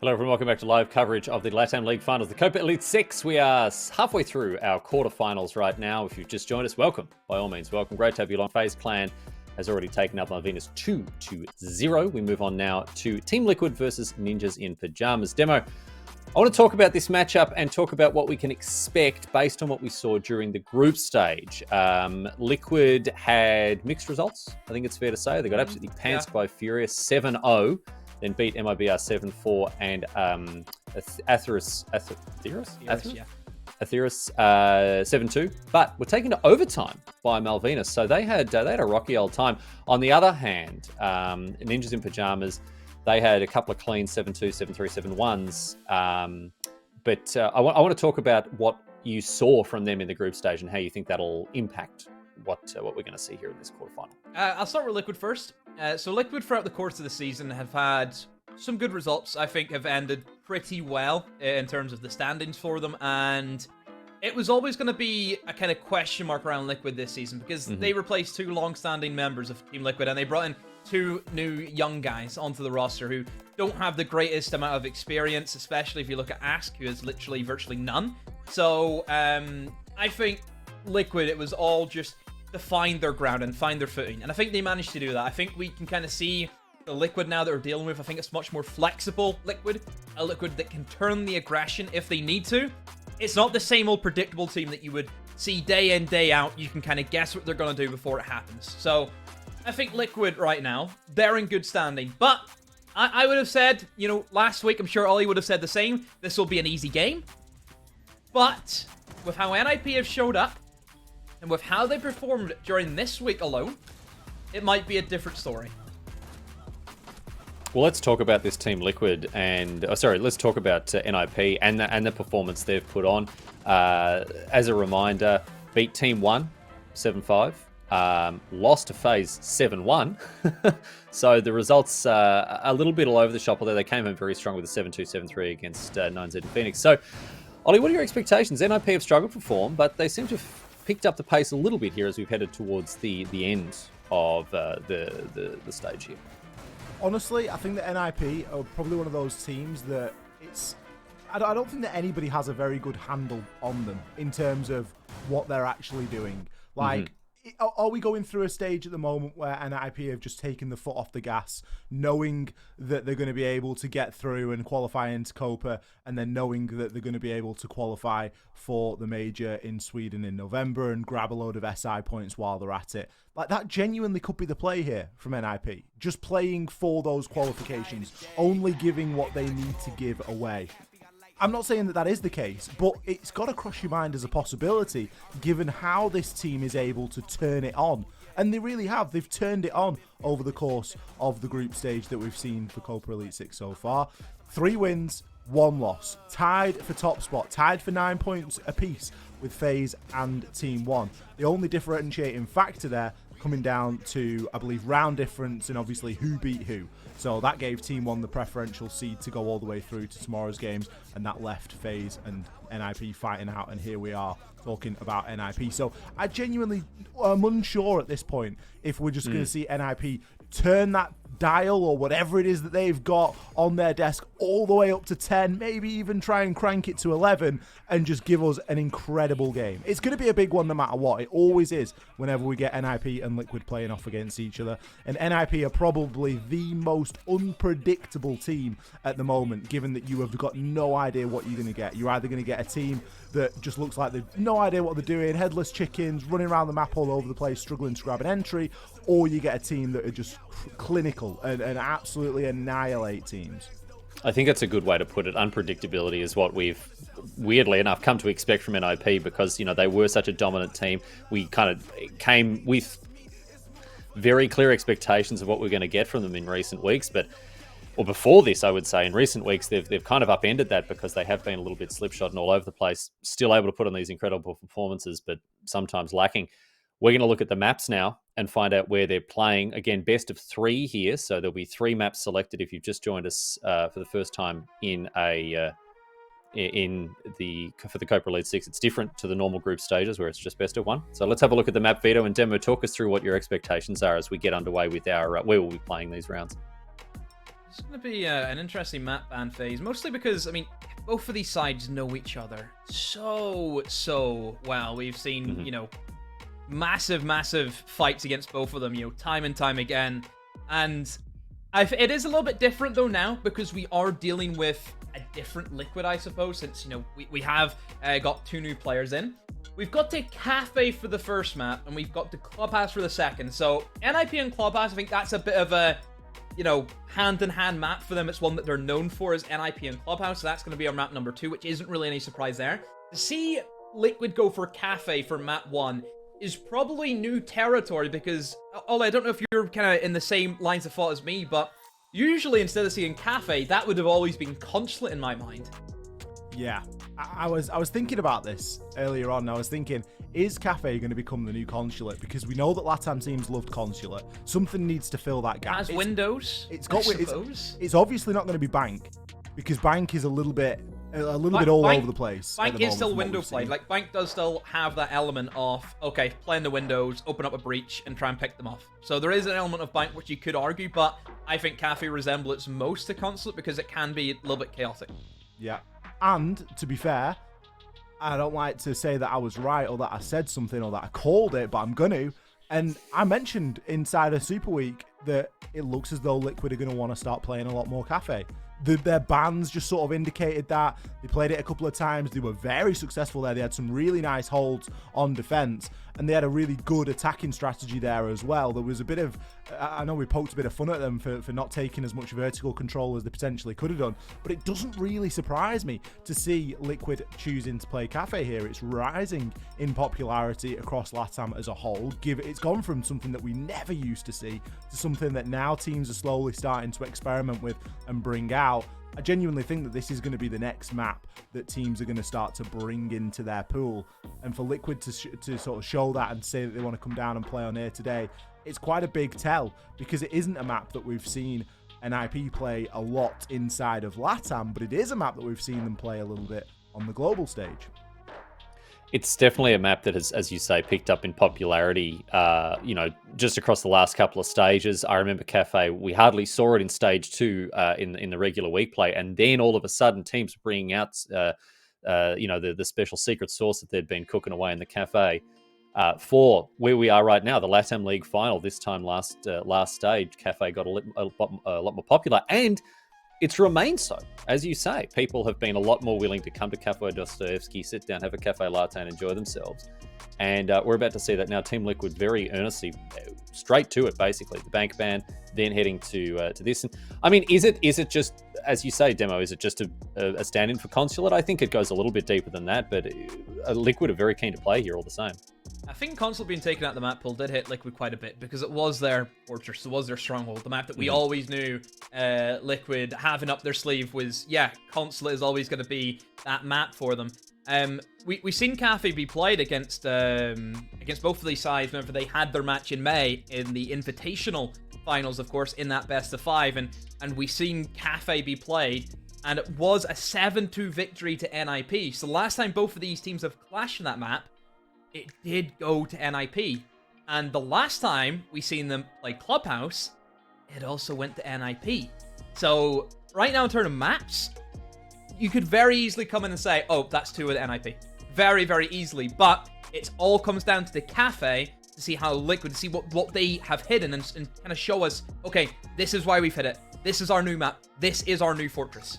Hello everyone, welcome back to live coverage of the LATAM League Finals, the Copa Elite 6. We are halfway through our quarterfinals right now. If you've just joined us, welcome. By all means, welcome. Great to have you along. FaZe Clan has already taken up Malvinas 2-0. We move on now to Team Liquid versus Ninjas in Pyjamas. Demo, I want to talk about this matchup and talk about what we can expect based on what we saw during the group stage. Liquid had mixed results, I think it's fair to say. They got absolutely pantsed by Furious 7-0. Then beat MIBR 7-4 and Atheris 7-2. But were taken to overtime by Malvinas, so they had a rocky old time. On the other hand, Ninjas in Pyjamas, they had a couple of clean 7-2, 7-3, 7-1s. But I want to talk about what you saw from them in the group stage and how you think that'll impact what we're going to see here in this quarterfinal. I'll start with Liquid first. So Liquid throughout the course of the season have had some good results. I think have ended pretty well in terms of the standings for them, and it was always going to be a kind of question mark around Liquid this season because they replaced two long-standing members of Team Liquid and they brought in two new young guys onto the roster who don't have the greatest amount of experience, especially if you look at Ask, who has literally virtually none. So I think Liquid, it was all just to find their ground and find their footing. And I think they managed to do that. I think we can kind of see the Liquid now that we're dealing with. I think it's much more flexible Liquid. A Liquid that can turn the aggression if they need to. It's not the same old predictable team that you would see day in, day out. You can kind of guess what they're going to do before it happens. So I think Liquid right now, they're in good standing. But I would have said, last week, I'm sure Ollie would have said the same. This will be an easy game. But with how NIP have showed up, and with how they performed during this week alone, it might be a different story. Well, let's talk about this Team Liquid and... let's talk about NIP and the performance they've put on. As a reminder, beat Team 1, 7-5. Lost to FaZe 7-1. So the results are a little bit all over the shop, although they came home very strong with a 7-2, 7-3 against 9Z and Phoenix. So, Ollie, what are your expectations? NIP have struggled for form, but they seem to have picked up the pace a little bit here as we've headed towards the end of the stage here. Honestly, I think that NIP are probably one of those teams that I don't think that anybody has a very good handle on them in terms of what they're actually doing. Like, are we going through a stage at the moment where NIP have just taken the foot off the gas, knowing that they're going to be able to get through and qualify into Copa, and then knowing that they're going to be able to qualify for the major in Sweden in November and grab a load of SI points while they're at it? Like, that genuinely could be the play here from NIP. Just playing for those qualifications, only giving what they need to give away. I'm not saying that that is the case, but it's got to cross your mind as a possibility, given how this team is able to turn it on. And they really have. They've turned it on over the course of the group stage that we've seen for Copa Elite 6 so far. 3 wins, 1 loss. Tied for top spot. Tied for 9 points apiece with FaZe and Team 1. The only differentiating factor there coming down to, I believe, round difference and obviously who beat who. So that gave Team 1 the preferential seed to go all the way through to tomorrow's games, and that left FaZe and NIP fighting out, and here we are talking about NIP. So I genuinely am unsure at this point if we're just going to see NIP turn that dial or whatever it is that they've got on their desk all the way up to 10, maybe even try and crank it to 11 and just give us an incredible game. It's going to be a big one no matter what. It always is whenever we get NIP and Liquid playing off against each other. And NIP are probably the most unpredictable team at the moment, given that you have got no idea what you're going to get. You're either going to get a team that just looks like they've no idea what they're doing, headless chickens, running around the map all over the place, struggling to grab an entry, or you get a team that are just clinical and absolutely annihilate teams. I think that's a good way to put it. Unpredictability is what we've, weirdly enough, come to expect from NIP because, they were such a dominant team. We kind of came with very clear expectations of what we're going to get from them in recent weeks, or before this, I would say, in recent weeks, they've kind of upended that because they have been a little bit slipshod and all over the place, still able to put on these incredible performances, but sometimes lacking. We're going to look at the maps now and find out where they're playing. Again, best of 3 here, so there'll be 3 maps selected if you've just joined us for the first time for the Copa Elite 6. It's different to the normal group stages where it's just best of 1. So let's have a look at the map, Vito, and Demo, talk us through what your expectations are as we get underway with our where we'll be playing these rounds. It's going to be an interesting map ban phase, mostly because, I mean, both of these sides know each other so well. We've seen, you know, massive fights against both of them, you know, time and time again. And it is a little bit different, though, now, because we are dealing with a different Liquid, I suppose, since, you know, we have got 2 new players in. We've got to Kafe for the first map, and we've got the Clubhouse for the second. So, NIP and Clubhouse, I think that's a bit of a, you know, hand-in-hand map for them. It's one that they're known for as NIP and Clubhouse, so that's going to be our map number 2, which isn't really any surprise there. To see Liquid go for Kafe for map 1 is probably new territory, because, Ollie, I don't know if you're kind of in the same lines of thought as me, but usually instead of seeing Kafe, that would have always been Consulate in my mind. Yeah, I was thinking about this earlier on. I was thinking, is Kafe going to become the new Consulate? Because we know that LATAM teams loved Consulate. Something needs to fill that gap. As Windows, it's obviously not going to be Bank, because Bank is a little bit all over the place. Bank is still window played. Like, Bank does still have that element of, okay, play in the windows, open up a breach, and try and pick them off. So there is an element of Bank which you could argue, but I think Kafe resembles most to Consulate because it can be a little bit chaotic. Yeah. And, to be fair, I don't like to say that I was right or that I said something or that I called it, but I'm going to. And I mentioned inside of Super Week that it looks as though Liquid are going to want to start playing a lot more Kafe. Their bans just sort of indicated that. They played it a couple of times. They were very successful there. They had some really nice holds on defense, and they had a really good attacking strategy there as well. There was a bit of, I know we poked a bit of fun at them for not taking as much vertical control as they potentially could have done, but it doesn't really surprise me to see Liquid choosing to play Kafe here. It's rising in popularity across LATAM as a whole. It's gone from something that we never used to see to something that now teams are slowly starting to experiment with and bring out. I genuinely think that this is going to be the next map that teams are going to start to bring into their pool. And for Liquid to sort of show that and say that they want to come down and play on here today, it's quite a big tell, because it isn't a map that we've seen NIP play a lot inside of LATAM, but it is a map that we've seen them play a little bit on the global stage. It's definitely a map that has, as you say, picked up in popularity, you know, just across the last couple of stages. I remember Kafe, we hardly saw it in stage 2 in the regular week play. And then all of a sudden teams are bringing out, you know, the special secret sauce that they'd been cooking away in the Kafe. For where we are right now, the LATAM League final, this time last stage, Kafe got a lot more popular. And it's remained so. As you say, people have been a lot more willing to come to Cafe Dostoevsky, sit down, have a cafe latte, and enjoy themselves. And we're about to see that now. Team Liquid very earnestly, straight to it, basically. The bank ban, then heading to this. And I mean, is it just, as you say, Demo, is it just a stand-in for Consulate? I think it goes a little bit deeper than that, but Liquid are very keen to play here all the same. I think Consulate being taken out the map pool did hit Liquid quite a bit, because it was their fortress, it was their stronghold, the map that we always knew Liquid having up their sleeve was, yeah, Consulate is always going to be that map for them. We've seen Kafe be played against both of these sides whenever they had their match in May in the Invitational finals, of course, in that best of 5, and we've seen Kafe be played, and it was a 7-2 victory to NIP. So the last time both of these teams have clashed in that map, it did go to NIP. And the last time we seen them play Clubhouse, it also went to NIP. So right now in terms of maps, you could very easily come in and say, oh, that's 2 with NIP. Very, very easily. But it all comes down to the Kafe to see how Liquid, to see what they have hidden and kind of show us, okay, this is why we've hit it. This is our new map. This is our new fortress.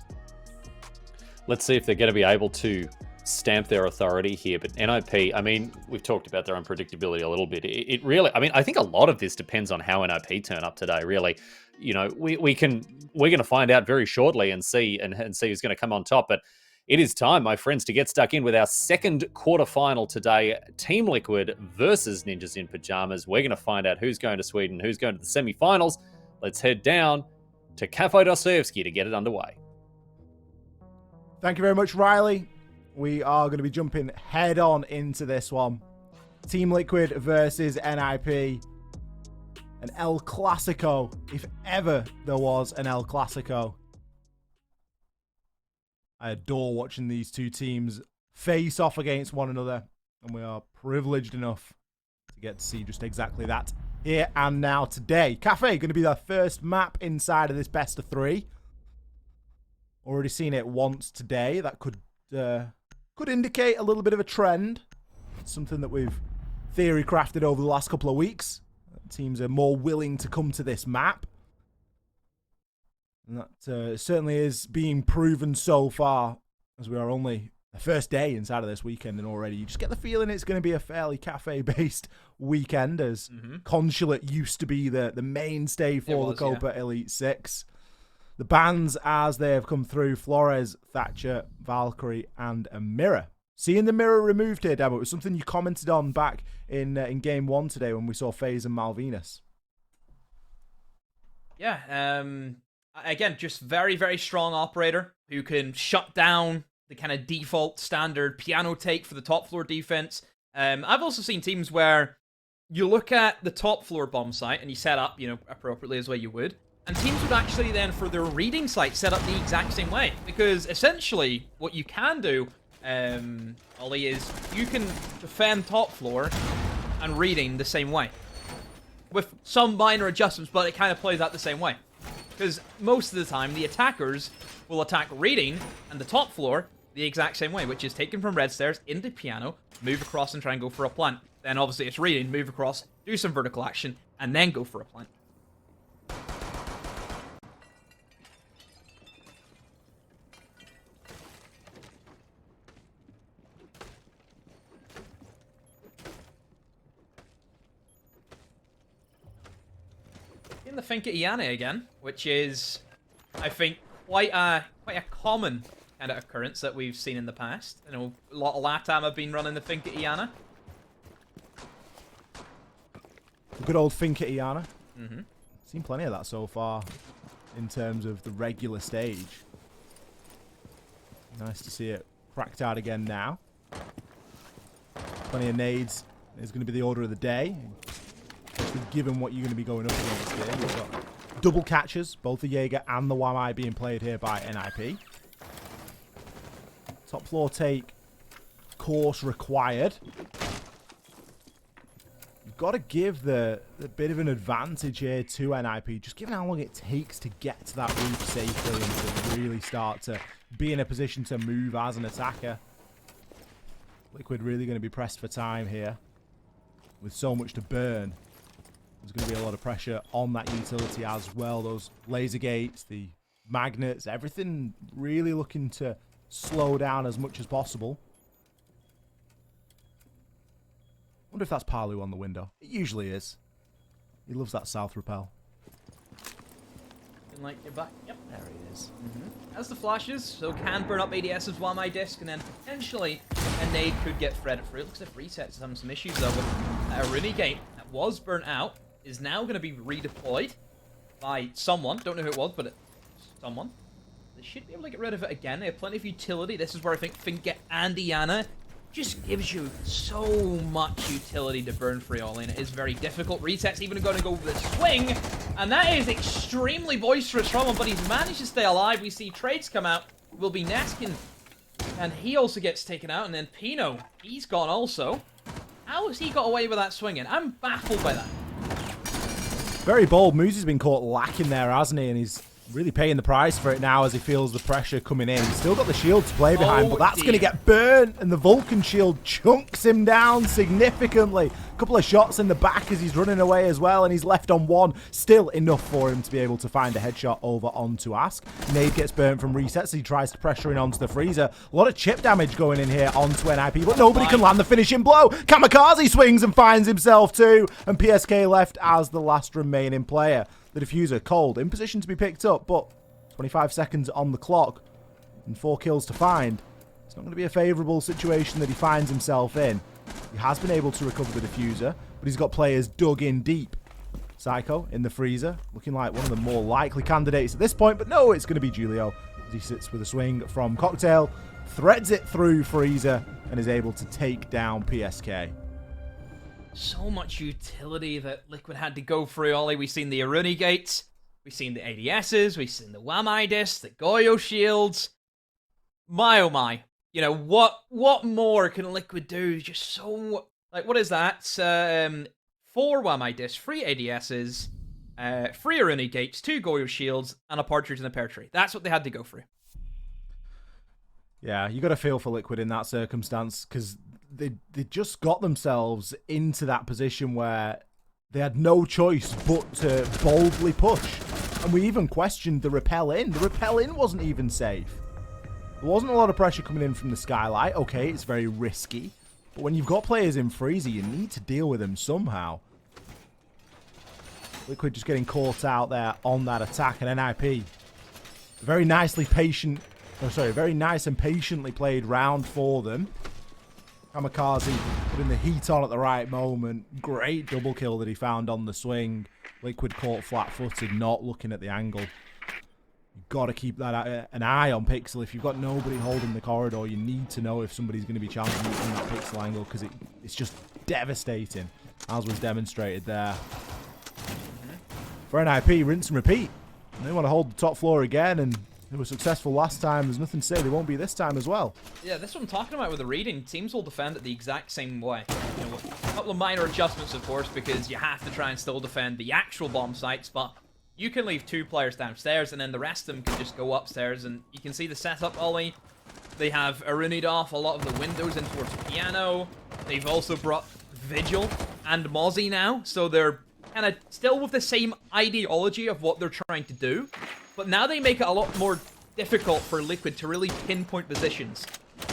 Let's see if they're going to be able to stamp their authority here. But NIP, I mean, we've talked about their unpredictability a little bit. It really, I mean, I think a lot of this depends on how NIP turn up today, really. You know, we're going to find out very shortly and see who's going to come on top. But it is time, my friends, to get stuck in with our second quarterfinal today. Team Liquid versus Ninjas in Pyjamas. We're going to find out who's going to Sweden, who's going to the semi-finals. Let's head down to Cafe Dostoevsky to get it underway. Thank you very much, Riley. We are going to be jumping head on into this one. Team Liquid versus NIP. An El Clasico, if ever there was an El Clasico. I adore watching these two teams face off against one another, and we are privileged enough to get to see just exactly that here and now today. Kafe going to be their first map inside of this best of 3. Already seen it once today. That could indicate a little bit of a trend. It's something that we've theory crafted over the last couple of weeks. Teams are more willing to come to this map. And that certainly is being proven so far, as we are only the first day inside of this weekend, and already you just get the feeling it's going to be a fairly Kafe-based weekend, as Consulate used to be the mainstay for the Copa Elite 6. The bans as they have come through: Flores, Thatcher, Valkyrie, and a mirror. Seeing the mirror removed here, Demo, it was something you commented on back in Game 1 today when we saw FaZe and Malvinas. Yeah, again, just very, very strong operator who can shut down the kind of default standard piano take for the top floor defense. I've also seen teams where you look at the top floor bomb site and you set up, appropriately as well you would, and teams would actually then, for their reading site, set up the exact same way. Because essentially, what you can do, Ollie, is you can defend top floor and reading the same way. With some minor adjustments, but it kind of plays out the same way. Because most of the time, the attackers will attack reading and the top floor the exact same way, which is taken from red stairs into piano, move across and try and go for a plant. Then obviously it's reading, move across, do some vertical action, and then go for a plant. In the Finka Iane again, which is, I think, quite a common kind of occurrence that we've seen in the past. A lot of LATAM have been running the Finka Iane. Good old Finka Iane. Seen plenty of that so far in terms of the regular stage. Nice to see it cracked out again now. Plenty of nades is going to be the order of the day. Given what you're going to be going up against here, you've got double catches, both the Jaeger and the Wamai being played here by NIP. Top floor take, course required. You've got to give the bit of an advantage here to NIP, just given how long it takes to get to that roof safely and to really start to be in a position to move as an attacker. Liquid really going to be pressed for time here, with so much to burn. There's going to be a lot of pressure on that utility as well. Those laser gates, the magnets, everything really looking to slow down as much as possible. Wonder if that's Palu on the window. It usually is. He loves that south rappel. Like your back. Yep. There he is. As the flashes, so can burn up ADS's Wamai disc, and then potentially a nade could get threaded through. It looks like Reset's having some issues though with a Rooney gate that was burnt out. Is now going to be redeployed by someone. Don't know who it was, but it's someone. They should be able to get rid of it again. They have plenty of utility. This is where I think Finka and Iana just gives you so much utility to burn free all in. It is very difficult. Reset's even going to go with the swing, and that is extremely boisterous from him, but he's managed to stay alive. We see trades come out. Will be Neskin, and he also gets taken out, and then Pino, he's gone also. How has he got away with that swinging? I'm baffled by that. Very bold. Moosey's been caught lacking there, hasn't he? And he's really paying the price for it now as he feels the pressure coming in. He's still got the shield to play behind, but that's going to get burnt, and the Vulcan shield chunks him down significantly. A couple of shots in the back as he's running away as well, and he's left on one. Still enough for him to be able to find a headshot over onto Ask. Nade gets burnt from Reset, so he tries to pressure in onto the freezer. A lot of chip damage going in here onto NIP, but nobody can land the finishing blow. Kamikaze swings and finds himself too, and PSK left as the last remaining player. The diffuser cold, in position to be picked up, but 25 seconds on the clock and 4 kills to find. It's not going to be a favourable situation that he finds himself in. He has been able to recover the diffuser, but he's got players dug in deep. Psycho in the freezer, looking like one of the more likely candidates at this point, but no, it's going to be Julio as he sits with a swing from Cocktail, threads it through freezer, and is able to take down PSK. So much utility that Liquid had to go through, Ollie. We've seen the Aruni gates, we've seen the ADSs, we've seen the Wamai discs, the Goyo shields. My oh my. What more can Liquid do? Just so... Like, what is that? 4 Wamai Discs, 3 ADSs, 3 Aruni Gates, 2 Goyo Shields, and a Partridge in a Pear Tree. That's what they had to go through. Yeah, you got to feel for Liquid in that circumstance, because they just got themselves into that position where they had no choice but to boldly push. And we even questioned the repel in. The repel in wasn't even safe. There wasn't a lot of pressure coming in from the skylight. Okay, it's very risky. But when you've got players in Freezer, you need to deal with them somehow. Liquid just getting caught out there on that attack, and NIP. Very nicely patient. Oh, sorry, very nice and patiently played round for them. Kamikaze putting the heat on at the right moment. Great double kill that he found on the swing. Liquid caught flat-footed, not looking at the angle. You've got to keep that an eye on Pixel. If you've got nobody holding the corridor, you need to know if somebody's going to be challenging you from that Pixel angle, because it's just devastating, as was demonstrated there. For NIP, rinse and repeat. They want to hold the top floor again, and they were successful last time. There's nothing to say they won't be this time as well. Yeah, this is what I'm talking about with the reading. Teams will defend it the exact same way. You know, with a couple of minor adjustments, of course, because you have to try and still defend the actual bomb sites, but you can leave 2 players downstairs, and then the rest of them can just go upstairs, and you can see the setup, Ollie. They have Aruni'd off a lot of the windows in towards piano. They've also brought Vigil and Mozzie now, so they're kind of still with the same ideology of what they're trying to do, but now they make it a lot more difficult for Liquid to really pinpoint positions.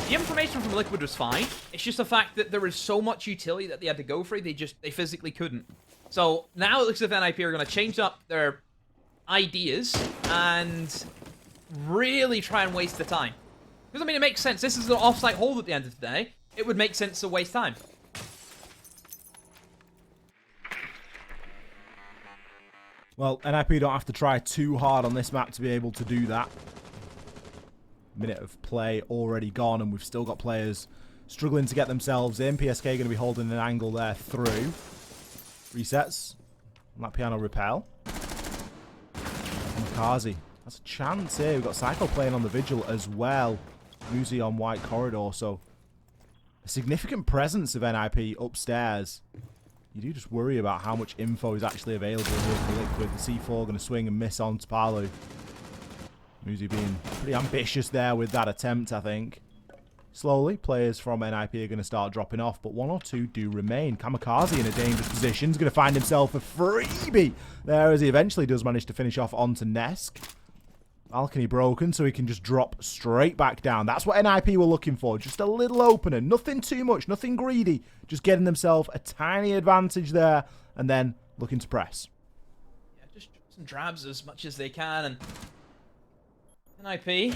The information from Liquid was fine. It's just the fact that there was so much utility that they had to go for. They physically couldn't. So now it looks as if NIP are going to change up their ideas and really try and waste the time. Because, I mean, it makes sense. This is an offsite hold at the end of the day. It would make sense to waste time. Well, NIP don't have to try too hard on this map to be able to do that. Minute of play already gone, and we've still got players struggling to get themselves in. PSK going to be holding an angle there through. Resets on that piano repel. Kamikaze. That's a chance here. We've got Psycho playing on the Vigil as well. Muzi on White Corridor, so a significant presence of NIP upstairs. You do just worry about how much info is actually available here for Liquid. The C4 going to swing and miss on Palu. Muzi being pretty ambitious there with that attempt, I think. Slowly, players from NIP are going to start dropping off, but 1 or 2 do remain. Kamikaze in a dangerous position. He's going to find himself a freebie there as he eventually does manage to finish off onto Nesk. Balcony broken, so he can just drop straight back down. That's what NIP were looking for. Just a little opener. Nothing too much. Nothing greedy. Just getting themselves a tiny advantage there, and then looking to press. Yeah, just some drabs as much as they can, and NIP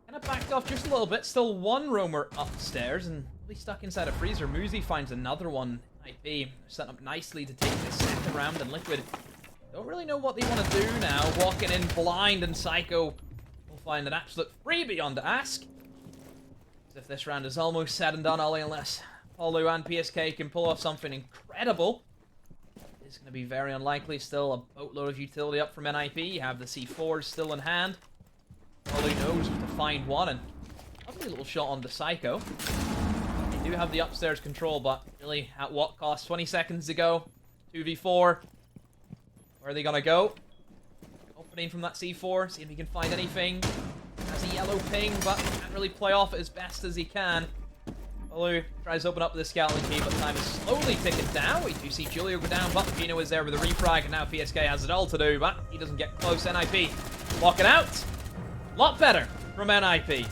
kind of backed off just a little bit. Still 1 roamer upstairs, and really stuck inside a freezer. Muzi finds another one. NIP set up nicely to take this second round, and Liquid don't really know what they want to do now. Walking in blind, and Psycho will find an absolute freebie on to ask. As if this round is almost said and done, Ollie, unless Palu and PSK can pull off something incredible. It's going to be very unlikely. Still a boatload of utility up from NIP. You have the C4s still in hand. Palu knows to find one, and lovely little shot on the Psycho. They do have the upstairs control, but really at what cost? 20 seconds to go. 2v4. Where are they gonna go? Opening from that C4, see if he can find anything. Has a yellow ping, but can't really play off it as best as he can. Palu tries to open up with the scouting key, but time is slowly ticking down. We do see Julio go down, but Pino is there with a refrag, and now PSK has it all to do, but he doesn't get close. NIP lock it out. Lot better from NIP.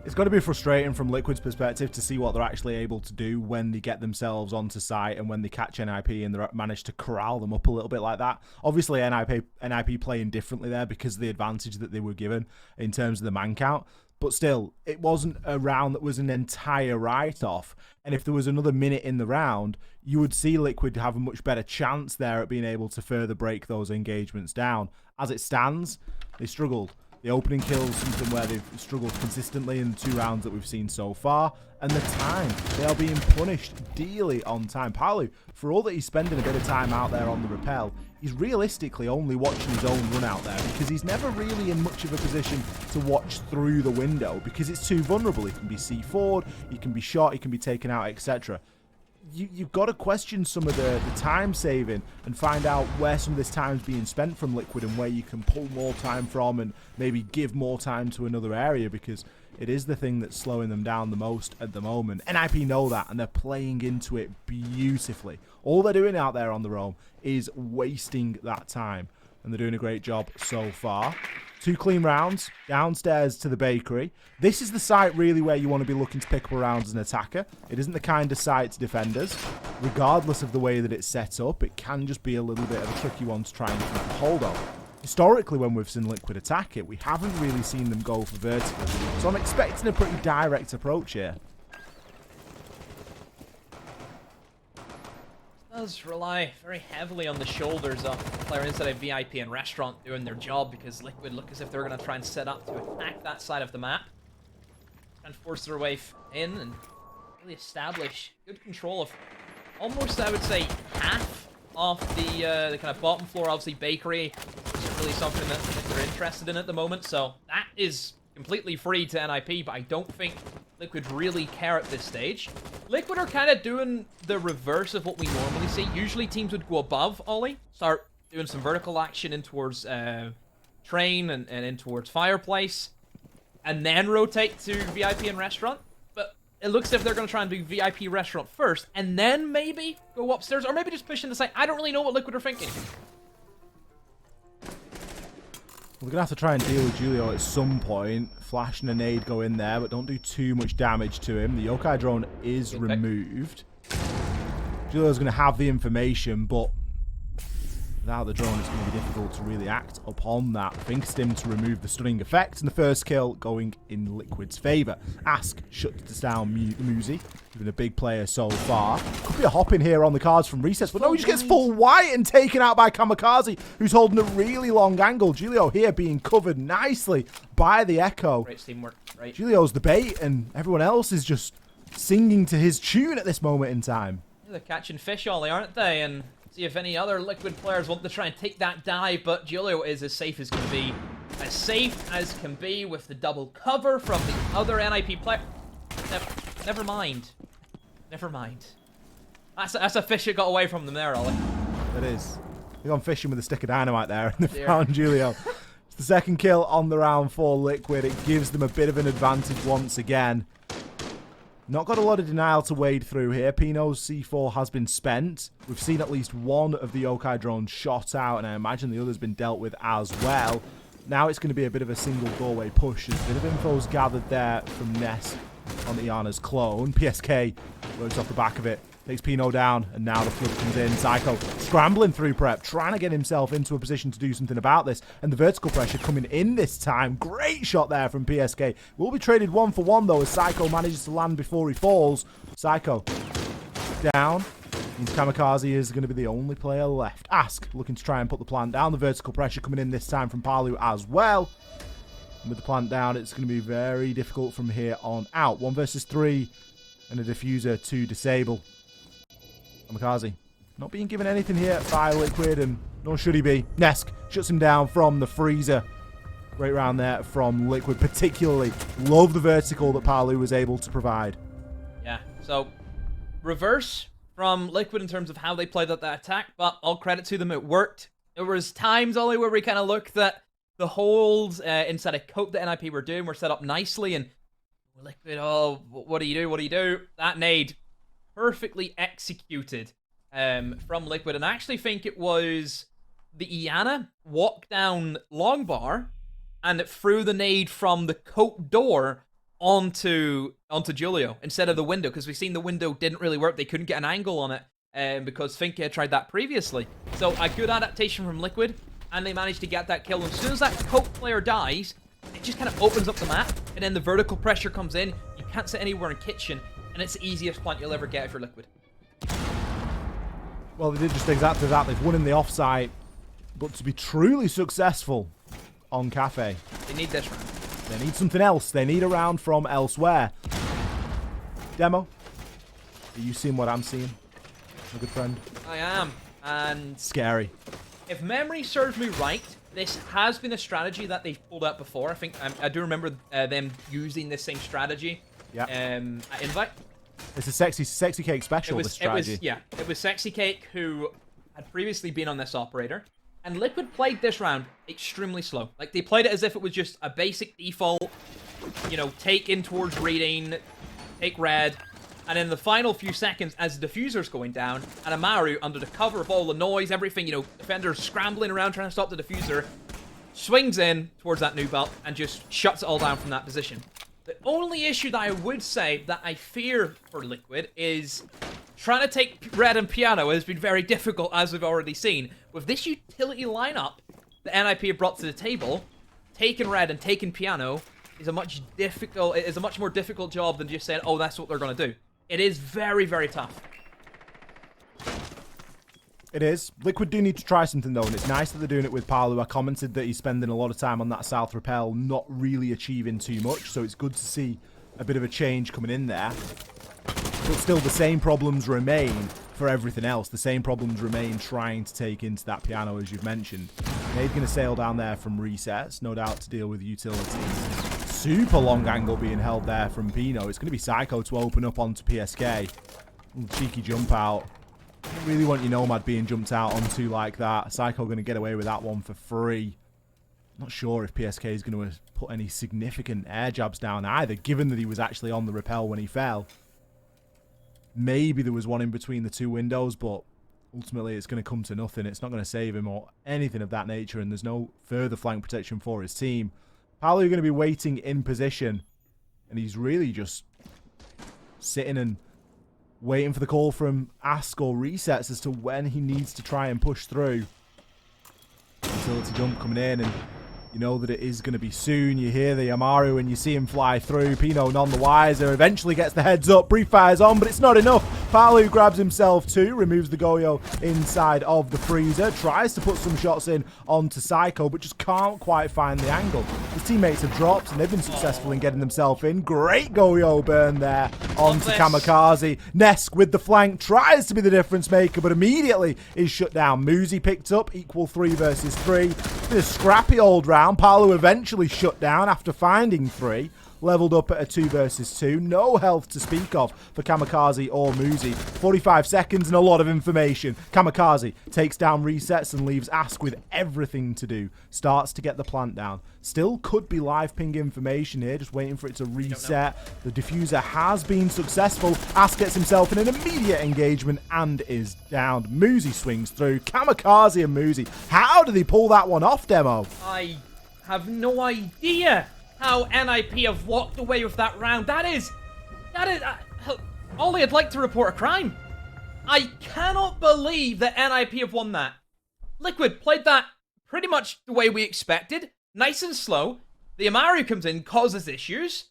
It's got to be frustrating from Liquid's perspective to see what they're actually able to do when they get themselves onto site and when they catch NIP and they manage to corral them up a little bit like that. Obviously, NIP playing differently there because of the advantage that they were given in terms of the man count. But still, it wasn't a round that was an entire write-off. And if there was another minute in the round, you would see Liquid have a much better chance there at being able to further break those engagements down. As it stands, they struggled. The opening kill is something where they've struggled consistently in the 2 rounds that we've seen so far. And the time, they are being punished dearly on time. Palu, for all that he's spending a bit of time out there on the rappel, he's realistically only watching his own run out there because he's never really in much of a position to watch through the window because it's too vulnerable. He can be C4'd, he can be shot, he can be taken out, etc. you've got to question some of the time saving and find out where some of this time's being spent from Liquid and where you can pull more time from and maybe give more time to another area, because it is the thing that's slowing them down the most at the moment. NIP know that, and they're playing into it beautifully. All they're doing out there on the roam is wasting that time, and they're doing a great job so far. 2 clean rounds downstairs to the bakery. This is the site really where you want to be looking to pick up a round as an attacker. It isn't the kind of site to defenders. Regardless of the way that it's set up, it can just be a little bit of a tricky one to try and keep a hold of. Historically, when we've seen Liquid attack it, we haven't really seen them go for vertical. So I'm expecting a pretty direct approach here. Does rely very heavily on the shoulders of the player inside a VIP and restaurant doing their job, because Liquid look as if they're going to try and set up to attack that side of the map and force their way in and really establish good control of almost, I would say, half of the kind of bottom floor. Obviously, bakery isn't really something that they're interested in at the moment, so that is completely free to NIP, but I don't think Liquid really care at this stage. Liquid are kind of doing the reverse of what we normally see. Usually teams would go above Ollie, start doing some vertical action in towards train and in towards fireplace, and then rotate to VIP and restaurant. But it looks as if they're going to try and do VIP restaurant first, and then maybe go upstairs, or maybe just push in the side. I don't really know what Liquid are thinking. We're going to have to try and deal with Julio at some point. Flash and a nade go in there, but don't do too much damage to him. The yokai drone is removed. Julio's going to have the information, but without the drone, it's going to be difficult to really act upon that. Finkstim to remove the stunning effect, and the first kill going in Liquid's favour. Ask shuts down Muzi, even a big player so far. Could be a hop in here on the cards from Recess, but no, he just gets full white and taken out by Kamikaze, who's holding a really long angle. Julio here being covered nicely by the Echo. Great teamwork, right? Julio's the bait, and everyone else is just singing to his tune at this moment in time. They're catching fish, Ollie, aren't they? And see if any other Liquid players want to try and take that dive, but Julio is as safe as can be. As safe as can be with the double cover from the other NIP player. Never mind. Never mind. That's a fish that got away from them there, Ollie. It is. They've gone fishing with a stick of dynamite there, and they found Julio. It's the second kill on the round for Liquid. It gives them a bit of an advantage once again. Not got a lot of denial to wade through here. Pino's C4 has been spent. We've seen at least one of the yokai drones shot out, and I imagine the other's been dealt with as well. Now it's going to be a bit of a single doorway push. As a bit of info's gathered there from Ness on the Iana's clone. PSK works off the back of it. Takes Pino down, and now the flood comes in. Psycho scrambling through prep, trying to get himself into a position to do something about this. And the vertical pressure coming in this time. Great shot there from PSK. Will be traded 1 for 1, though, as Psycho manages to land before he falls. Psycho down. Means Kamikaze is going to be the only player left. Ask looking to try and put the plant down. The vertical pressure coming in this time from Palu as well. And with the plant down, it's going to be very difficult from here on out. 1 versus 3 and a diffuser to disable. Kamikaze not being given anything here by Liquid, and nor should he be. Nesk shuts him down from the freezer. Great round there from Liquid. Particularly love the vertical that Palu was able to provide. Yeah, so reverse from Liquid in terms of how they played that attack, but all credit to them, it worked. There was times, Ollie, where we kind of looked at the holds inside a cope that NIP were doing were set up nicely, and Liquid, oh, what do you do? What do you do? That nade perfectly executed from Liquid, and I actually think it was the Iana walked down long bar and it threw the nade from the cope door onto Julio instead of the window, because we've seen the window didn't really work. They couldn't get an angle on it because Finke had tried that previously. So a good adaptation from Liquid, and they managed to get that kill. And as soon as that cope player dies, it just kind of opens up the map, and then the vertical pressure comes in. You can't sit anywhere in kitchen, and it's the easiest plant you'll ever get if you're Liquid. Well, they did just exactly that. They've won in the offsite, but to be truly successful on Kafe, they need this round. They need something else. They need a round from elsewhere. Demo, are you seeing what I'm seeing, my good friend? I am, and scary. If memory serves me right, this has been a strategy that they've pulled out before. I think I do remember them using this same strategy at Invite. It's a sexy cake special, this strategy. It was Sexy Cake who had previously been on this operator. And Liquid played this round extremely slow. Like, they played it as if it was just a basic default, you know, take in towards reading, take red. And in the final few seconds, as the diffuser's going down, and Amaru, under the cover of all the noise, everything, you know, defenders scrambling around trying to stop the diffuser, swings in towards that new belt and just shuts it all down from that position. The only issue that I would say that I fear for Liquid is trying to take red and piano has been very difficult, as we've already seen. With this utility lineup that NIP have brought to the table, taking red and taking piano is a much more difficult job than just saying, oh, that's what they're going to do. It is very, very tough. It is. Liquid do need to try something, though, and it's nice that they're doing it with Palu. I commented that he's spending a lot of time on that South Rappel, not really achieving too much, so it's good to see a bit of a change coming in there. But still, the same problems remain for everything else. The same problems remain trying to take into that piano, as you've mentioned. They're going to sail down there from resets, no doubt to deal with utility. Super long angle being held there from Pino. It's going to be Psycho to open up onto PSK. Cheeky jump out. I don't really want your Nomad being jumped out onto like that. Psycho going to get away with that one for free. Not sure if PSK is going to put any significant air jabs down either, given that he was actually on the rappel when he fell. Maybe there was one in between the two windows, but ultimately it's going to come to nothing. It's not going to save him or anything of that nature, and there's no further flank protection for his team. Palu are going to be waiting in position, and he's really just sitting and waiting for the call from Ask or Resets as to when he needs to try and push through. Utility dump coming in, and you know that it is going to be soon. You hear the Amaru and you see him fly through. Pino none the wiser. Eventually gets the heads up. Brief fires on, but it's not enough. Palu grabs himself too. Removes the Goyo inside of the freezer. Tries to put some shots in onto Psycho, but just can't quite find the angle. His teammates have dropped and they've been successful in getting themselves in. Great Goyo burn there onto Kamikaze. Nesk with the flank tries to be the difference maker, but immediately is shut down. Muzi picked up. Equal 3 versus 3. This scrappy old round. Palu eventually shut down after finding 3. Leveled up at a 2 versus 2. No health to speak of for Kamikaze or Muzi. 45 seconds and a lot of information. Kamikaze takes down Resets and leaves Ask with everything to do. Starts to get the plant down. Still could be live ping information here, just waiting for it to reset. The diffuser has been successful. Ask gets himself in an immediate engagement and is down. Muzi swings through. Kamikaze and Muzi. How did he pull that one off, Demo? I have no idea how NIP have walked away with that round. That is, Ollie, I'd like to report a crime. I cannot believe that NIP have won that. Liquid played that pretty much the way we expected. Nice and slow. The Amaru comes in, causes issues.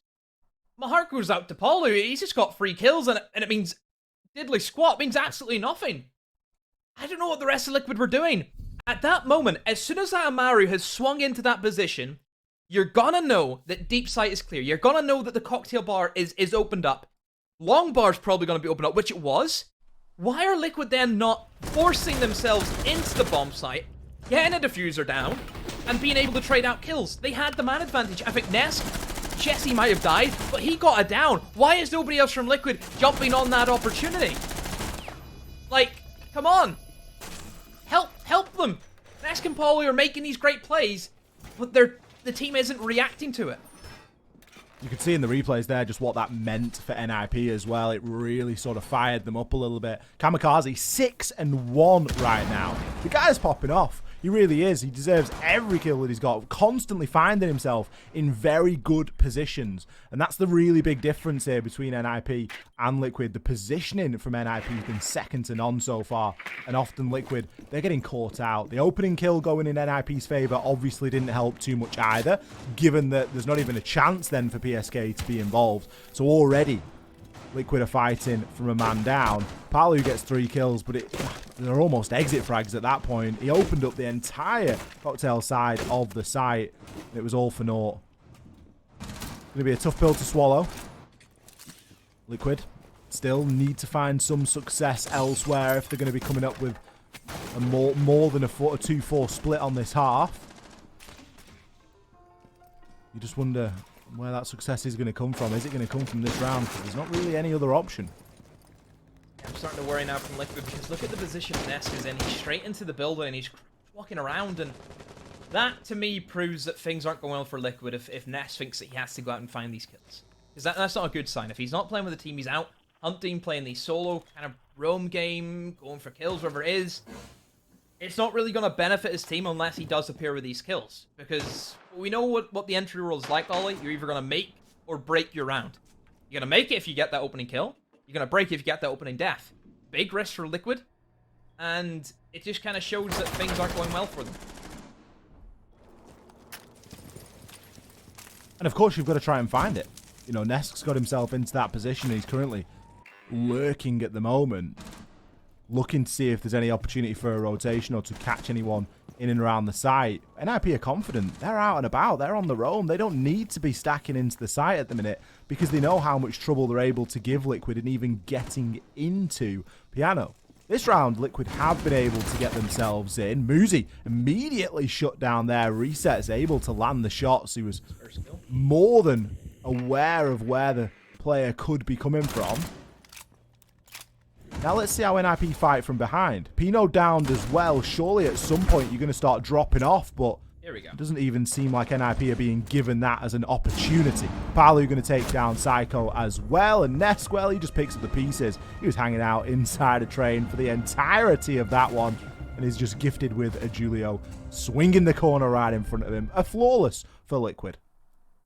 My heart goes out to Palu. He's just got 3 kills, and it means diddly squat. It means absolutely nothing. I don't know what the rest of Liquid were doing. At that moment, as soon as that Amaru has swung into that position, you're gonna know that deep sight is clear. You're gonna know that the cocktail bar is opened up. Long bar's probably gonna be opened up, which it was. Why are Liquid then not forcing themselves into the bomb site, getting a diffuser down, and being able to trade out kills? They had the man advantage. I think Nesk, Jesse might have died, but he got a down. Why is nobody else from Liquid jumping on that opportunity? Like, come on. Help them. Nesk and Palu are making these great plays, but the team isn't reacting to it. You could see in the replays there just what that meant for NIP as well. It really sort of fired them up a little bit. Kamikaze 6-1 right now. The guy's popping off. He really is. He deserves every kill that he's got. Constantly finding himself in very good positions. And that's the really big difference here between NIP and Liquid. The positioning from NIP has been second to none so far. And often Liquid, they're getting caught out. The opening kill going in NIP's favour obviously didn't help too much either, given that there's not even a chance then for PSK to be involved. So already, Liquid are fighting from a man down. Palu gets 3 kills, but they're almost exit frags at that point. He opened up the entire cocktail side of the site. It was all for naught. Going to be a tough pill to swallow. Liquid still need to find some success elsewhere if they're going to be coming up with a more than a 2-4 split on this half. You just wonder where that success is going to come from. Is it going to come from this round? Because there's not really any other option. I'm starting to worry now from Liquid, because look at the position Nesk is in. He's straight into the building, and he's walking around, and that, to me, proves that things aren't going well for Liquid if Nesk thinks that he has to go out and find these kills. Because that's not a good sign. If he's not playing with the team, he's out hunting, playing the solo kind of roam game, going for kills, whatever it is. It's not really going to benefit his team unless he does appear with these kills. Because we know what the entry rule is like, Ollie. You're either going to make or break your round. You're going to make it if you get that opening kill. You're going to break it if you get that opening death. Big risk for Liquid. And it just kind of shows that things aren't going well for them. And of course, you've got to try and find it. You know, Nesk's got himself into that position. He's currently lurking at the moment, looking to see if there's any opportunity for a rotation or to catch anyone in and around the site. NIP are confident. They're out and about. They're on their own. They don't need to be stacking into the site at the minute because they know how much trouble they're able to give Liquid and even getting into Piano. This round, Liquid have been able to get themselves in. Muzi immediately shut down their resets, able to land the shots. He was more than aware of where the player could be coming from. Now let's see how NIP fight from behind. Pino downed as well. Surely at some point you're going to start dropping off, but here we go. It doesn't even seem like NIP are being given that as an opportunity. Palu going to take down Psycho as well, and Nesk, well, he just picks up the pieces. He was hanging out inside a train for the entirety of that one, and is just gifted with a Julio swinging the corner right in front of him. A flawless for Liquid.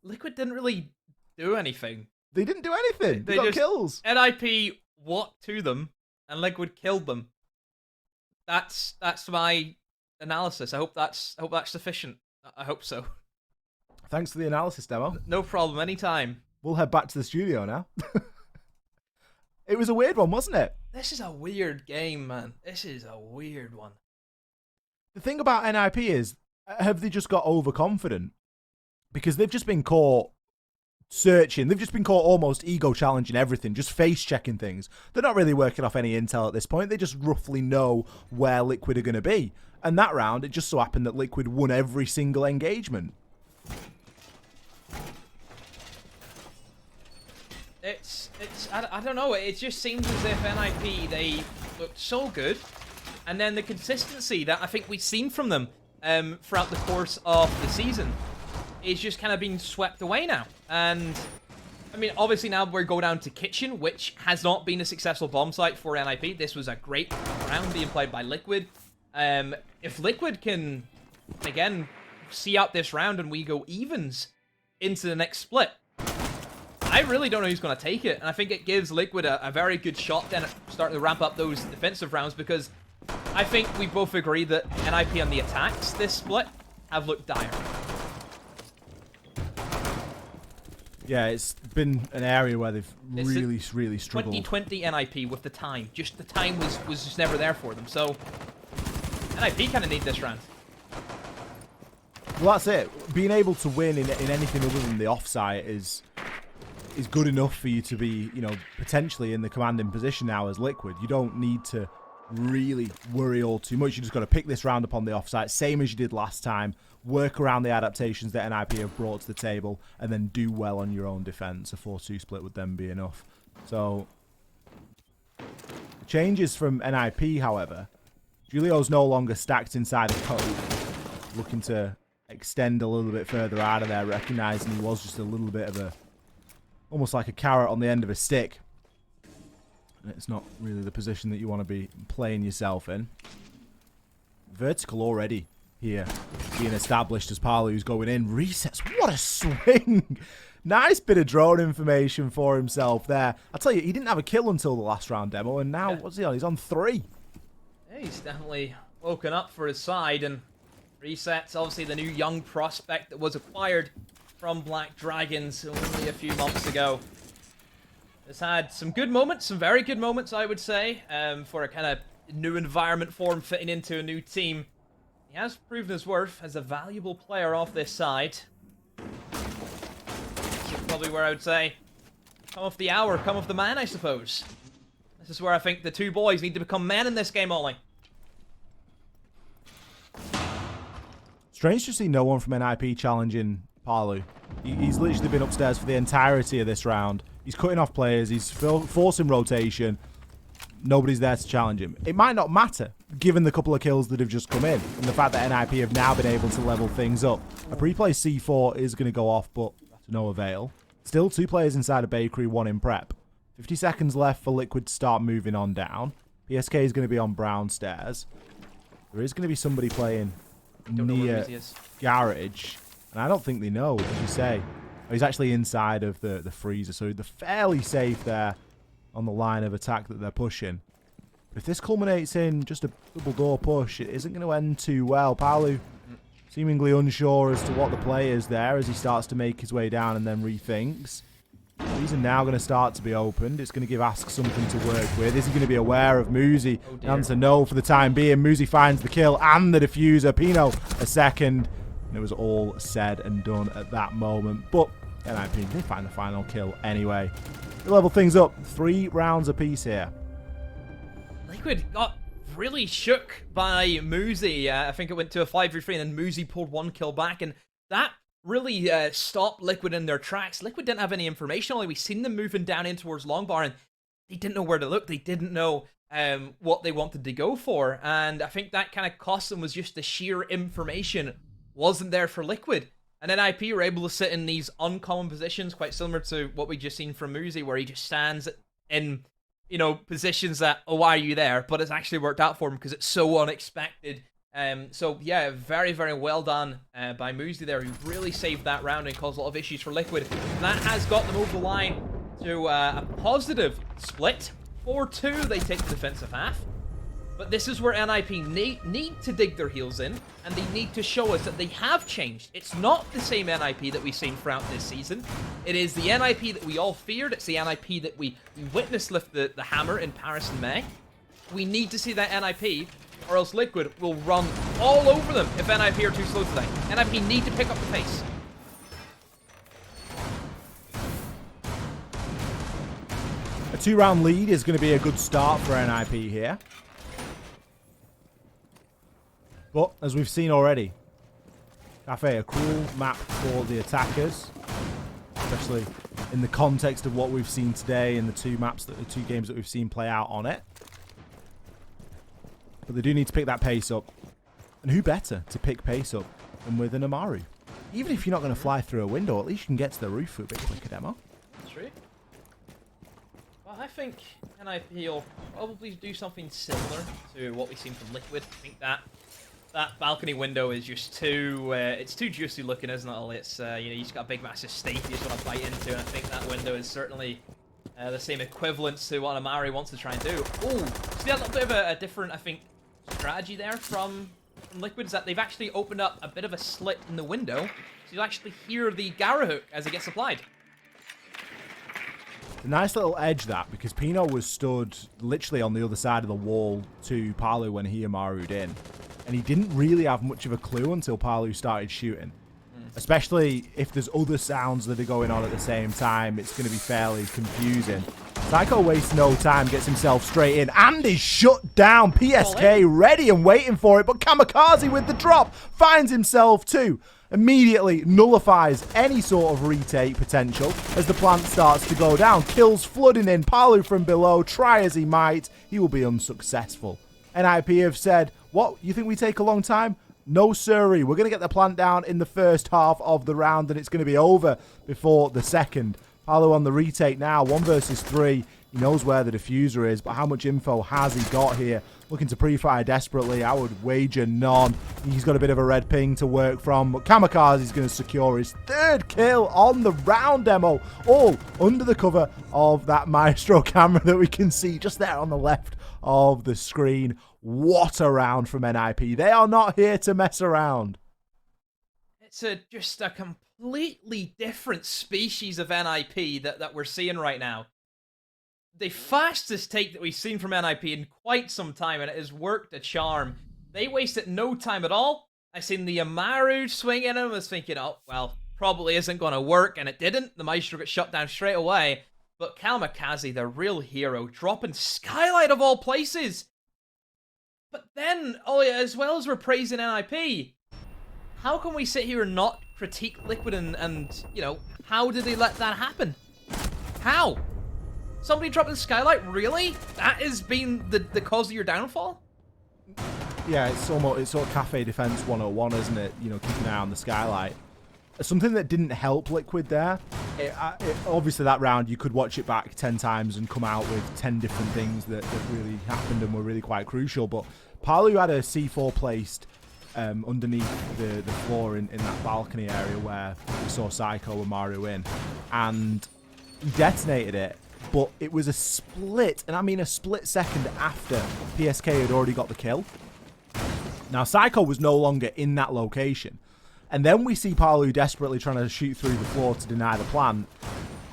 Liquid didn't really do anything. They didn't do anything. They got just, kills. NIP walked to them, and Liquid killed them. That's my analysis. I hope that's sufficient. I hope so. Thanks for the analysis, Demo. No problem. Anytime. We'll head back to the studio now. It was a weird one, wasn't it? This is a weird game, man. This is a weird one. The thing about NIP is, have they just got overconfident? Because they've just been caught searching. They've just been caught almost ego challenging everything, just face checking things. They're not really working off any intel at this point. They just roughly know where Liquid are going to be. And that round, it just so happened that Liquid won every single engagement. I don't know. It just seems as if NIP, they looked so good. And then the consistency that I think we've seen from them throughout the course of the season is just kind of being swept away now. And, I mean, obviously now we're going down to Kitchen, which has not been a successful bomb site for NIP. This was a great round being played by Liquid. If Liquid can, again, see out this round and we go evens into the next split, I really don't know who's going to take it. And I think it gives Liquid a very good shot then at starting to ramp up those defensive rounds, because I think we both agree that NIP on the attacks this split have looked dire. Yeah, it's been an area where they've really struggled. 2020 NIP with the time. Just the time was just never there for them. So NIP kind of need this round. Well, that's it. Being able to win in anything other than the offsite is good enough for you to be, you know, potentially in the commanding position now as Liquid. You don't need to really worry all too much. You just got to pick this round up on the offsite, same as you did last time. Work around the adaptations that NIP have brought to the table, and then do well on your own defense. A 4-2 split would then be enough. So, changes from NIP, however. Julio's no longer stacked inside a code, looking to extend a little bit further out of there, recognizing he was just a little bit of a, almost like a carrot on the end of a stick. And it's not really the position that you want to be playing yourself in. Vertical already here, being established as Palu's going in. Resets. What a swing! Nice bit of drone information for himself there. I tell you, he didn't have a kill until the last round, Demo, and now, what's he on? He's on 3. Yeah, he's definitely woken up for his side, and Resets, obviously the new young prospect that was acquired from Black Dragons only a few months ago. Has had some good moments, some very good moments, I would say, for a kind of new environment for him, fitting into a new team. He has proven his worth as a valuable player off this side. This is probably where I would say, come of the hour, come of the man, I suppose. This is where I think the two boys need to become men in this game, Ollie. Strange to see no one from NIP challenging Palu. He's literally been upstairs for the entirety of this round. He's cutting off players. He's forcing rotation. Nobody's there to challenge him. It might not matter, given the couple of kills that have just come in, and the fact that NIP have now been able to level things up. A pre-play C4 is going to go off, but to no avail. Still 2 players inside a bakery, 1 in prep. 50 seconds left for Liquid to start moving on down. PSK is going to be on brown stairs. There is going to be somebody playing near garage. And I don't think they know, as you say. Oh, he's actually inside of the freezer, so they're fairly safe there on the line of attack that they're pushing. But if this culminates in just a double door push, it isn't going to end too well. Palu seemingly unsure as to what the play is there as he starts to make his way down and then rethinks. These are now going to start to be opened. It's going to give Ask something to work with. Is he going to be aware of Muzi? The answer no for the time being. Muzi finds the kill and the diffuser. Pino a second. And it was all said and done at that moment. But NIP, they find the final kill anyway. They level things up. 3 rounds apiece here. Liquid got really shook by Muzi. I think it went to a 5v3 and then Muzi pulled 1 kill back. And that really stopped Liquid in their tracks. Liquid didn't have any information. Only we seen them moving down in towards Longbar and they didn't know where to look. They didn't know what they wanted to go for. And I think that kind of cost them was just the sheer information wasn't there for Liquid. And then NIP were able to sit in these uncommon positions, quite similar to what we just seen from Muzi, where he just stands in, you know, positions that, oh, why are you there? But it's actually worked out for him because it's so unexpected. So yeah, very, very well done by Muzi there. He really saved that round and caused a lot of issues for Liquid. And that has got them over the line to a positive split. 4-2, they take the defensive half. But this is where NIP need to dig their heels in, and they need to show us that they have changed. It's not the same NIP that we've seen throughout this season. It is the NIP that we all feared. It's the NIP that we witnessed lift the hammer in Paris and May. We need to see that NIP, or else Liquid will run all over them if NIP are too slow today. NIP need to pick up the pace. A 2-round lead is going to be a good start for NIP here. But, as we've seen already, Kafe, a cool map for the attackers, especially in the context of what we've seen today and the 2 games that we've seen play out on it. But they do need to pick that pace up. And who better to pick pace up than with an Amaru? Even if you're not going to fly through a window, at least you can get to the roof a bit quicker, Demo. That's true. Well, I think NIP will probably do something similar to what we've seen from Liquid. I think that balcony window is just too, it's too juicy looking, isn't it, Ollie? It's, you know, you just got a big massive steak you just want to bite into, and I think that window is certainly the same equivalence to what Amari wants to try and do. Oh, see a little bit of a different, I think, strategy there from Liquid, is that they've actually opened up a bit of a slit in the window, so you'll actually hear the Gara hook as it gets applied. A nice little edge that, because Pino was stood literally on the other side of the wall to Palu when he Amaru'd in. And he didn't really have much of a clue until Palu started shooting. Especially if there's other sounds that are going on at the same time, it's going to be fairly confusing. Psycho wastes no time, gets himself straight in, and is shut down. PSK ready and waiting for it, but Kamikaze with the drop finds himself too. Immediately nullifies any sort of retake potential as the plant starts to go down. Kills flooding in. Palu from below, try as he might, he will be unsuccessful. NIP have said, what, you think we take a long time? No siree, we're going to get the plant down in the first half of the round and it's going to be over before the second. Palu on the retake now, 1 versus 3. He knows where the diffuser is, but how much info has he got here? Looking to pre-fire desperately, I would wager none. He's got a bit of a red ping to work from, but Kamikaze is going to secure his 3rd kill on the round, Demo. All under the cover of that Maestro camera that we can see just there on the left of the screen. What a round from NIP. They are not here to mess around. It's just a completely different species of NIP that we're seeing right now. The fastest take that we've seen from NIP in quite some time, and it has worked a charm. They wasted no time at all. I seen the Amaru swing in and was thinking, oh, well, probably isn't going to work, and it didn't. The Maestro got shut down straight away. But Kamikaze, the real hero, dropping Skylight of all places. But then, oh yeah, as well as we're praising NIP, how can we sit here and not critique Liquid and you know, how did they let that happen? How? Somebody dropping Skylight? Really? That has been the cause of your downfall? Yeah, it's sort of Kafe defense 101, isn't it? You know, keeping an eye on the Skylight. Something that didn't help Liquid there. Obviously, that round you could watch it back 10 times and come out with 10 different things that really happened and were really quite crucial. But Palu had a C4 placed underneath the floor in that balcony area where we saw Psycho and Maru in, and he detonated it. But it was a split, and I mean a split second after PSK had already got the kill. Now, Psycho was no longer in that location. And then we see Palu desperately trying to shoot through the floor to deny the plant.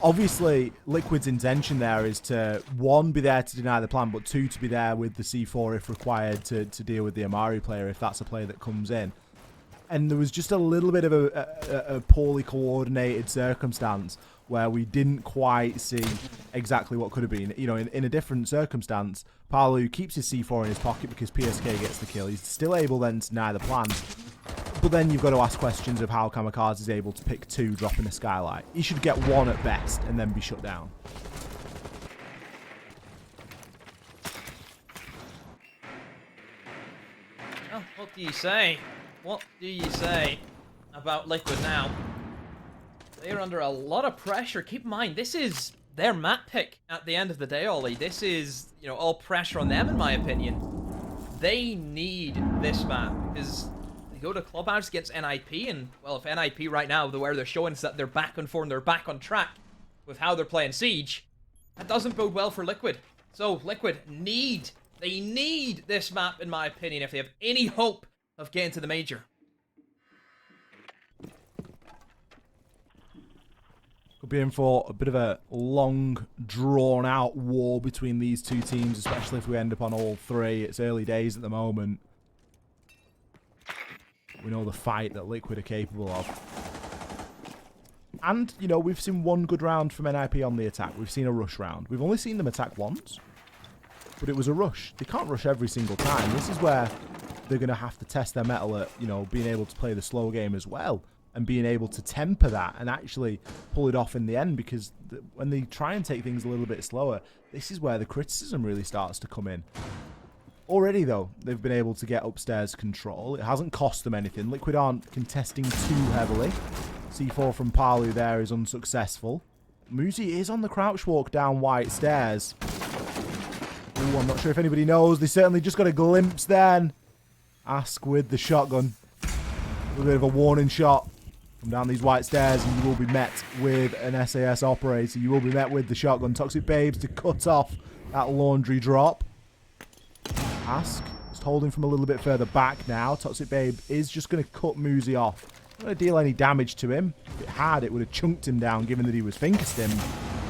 Obviously, Liquid's intention there is to, 1, be there to deny the plant, but 2, to be there with the C4 if required to deal with the Amari player if that's a player that comes in. And there was just a little bit of a poorly coordinated circumstance where we didn't quite see exactly what could have been. You know, in a different circumstance, Palu keeps his C4 in his pocket because PSK gets the kill. He's still able then to deny the plant. But then you've got to ask questions of how Kamikaze is able to pick 2 dropping a Skylight. He should get 1 at best and then be shut down. Well, what do you say? What do you say about Liquid now? They're under a lot of pressure. Keep in mind, this is their map pick at the end of the day, Ollie. This is, you know, all pressure on them, in my opinion. They need this map because they go to Clubhouse against NIP, and, well, if NIP right now, where they're showing is that they're back on form, they're back on track with how they're playing Siege, that doesn't bode well for Liquid. So, Liquid they need this map, in my opinion, if they have any hope of getting to the major. Could be in for a bit of a long, drawn-out war between these two teams, especially if we end up on all 3. It's early days at the moment. We know the fight that Liquid are capable of. And, you know, we've seen 1 good round from NIP on the attack. We've seen a rush round. We've only seen them attack once, but it was a rush. They can't rush every single time. This is where they're going to have to test their mettle at, you know, being able to play the slow game as well. And being able to temper that and actually pull it off in the end, because when they try and take things a little bit slower, this is where the criticism really starts to come in. Already, though, they've been able to get upstairs control. It hasn't cost them anything. Liquid aren't contesting too heavily. C4 from Palu there is unsuccessful. Muzi is on the crouch walk down White Stairs. Ooh, I'm not sure if anybody knows. They certainly just got a glimpse then. Ask with the shotgun. A little bit of a warning shot. Come down these White Stairs and you will be met with an SAS operator. You will be met with the shotgun. Toxic Babes to cut off that laundry drop. Ask just holding from a little bit further back now. Toxic Babe is just going to cut Muzi off. Not going to deal any damage to him. If it had, it would have chunked him down given that he was finger-stimmed.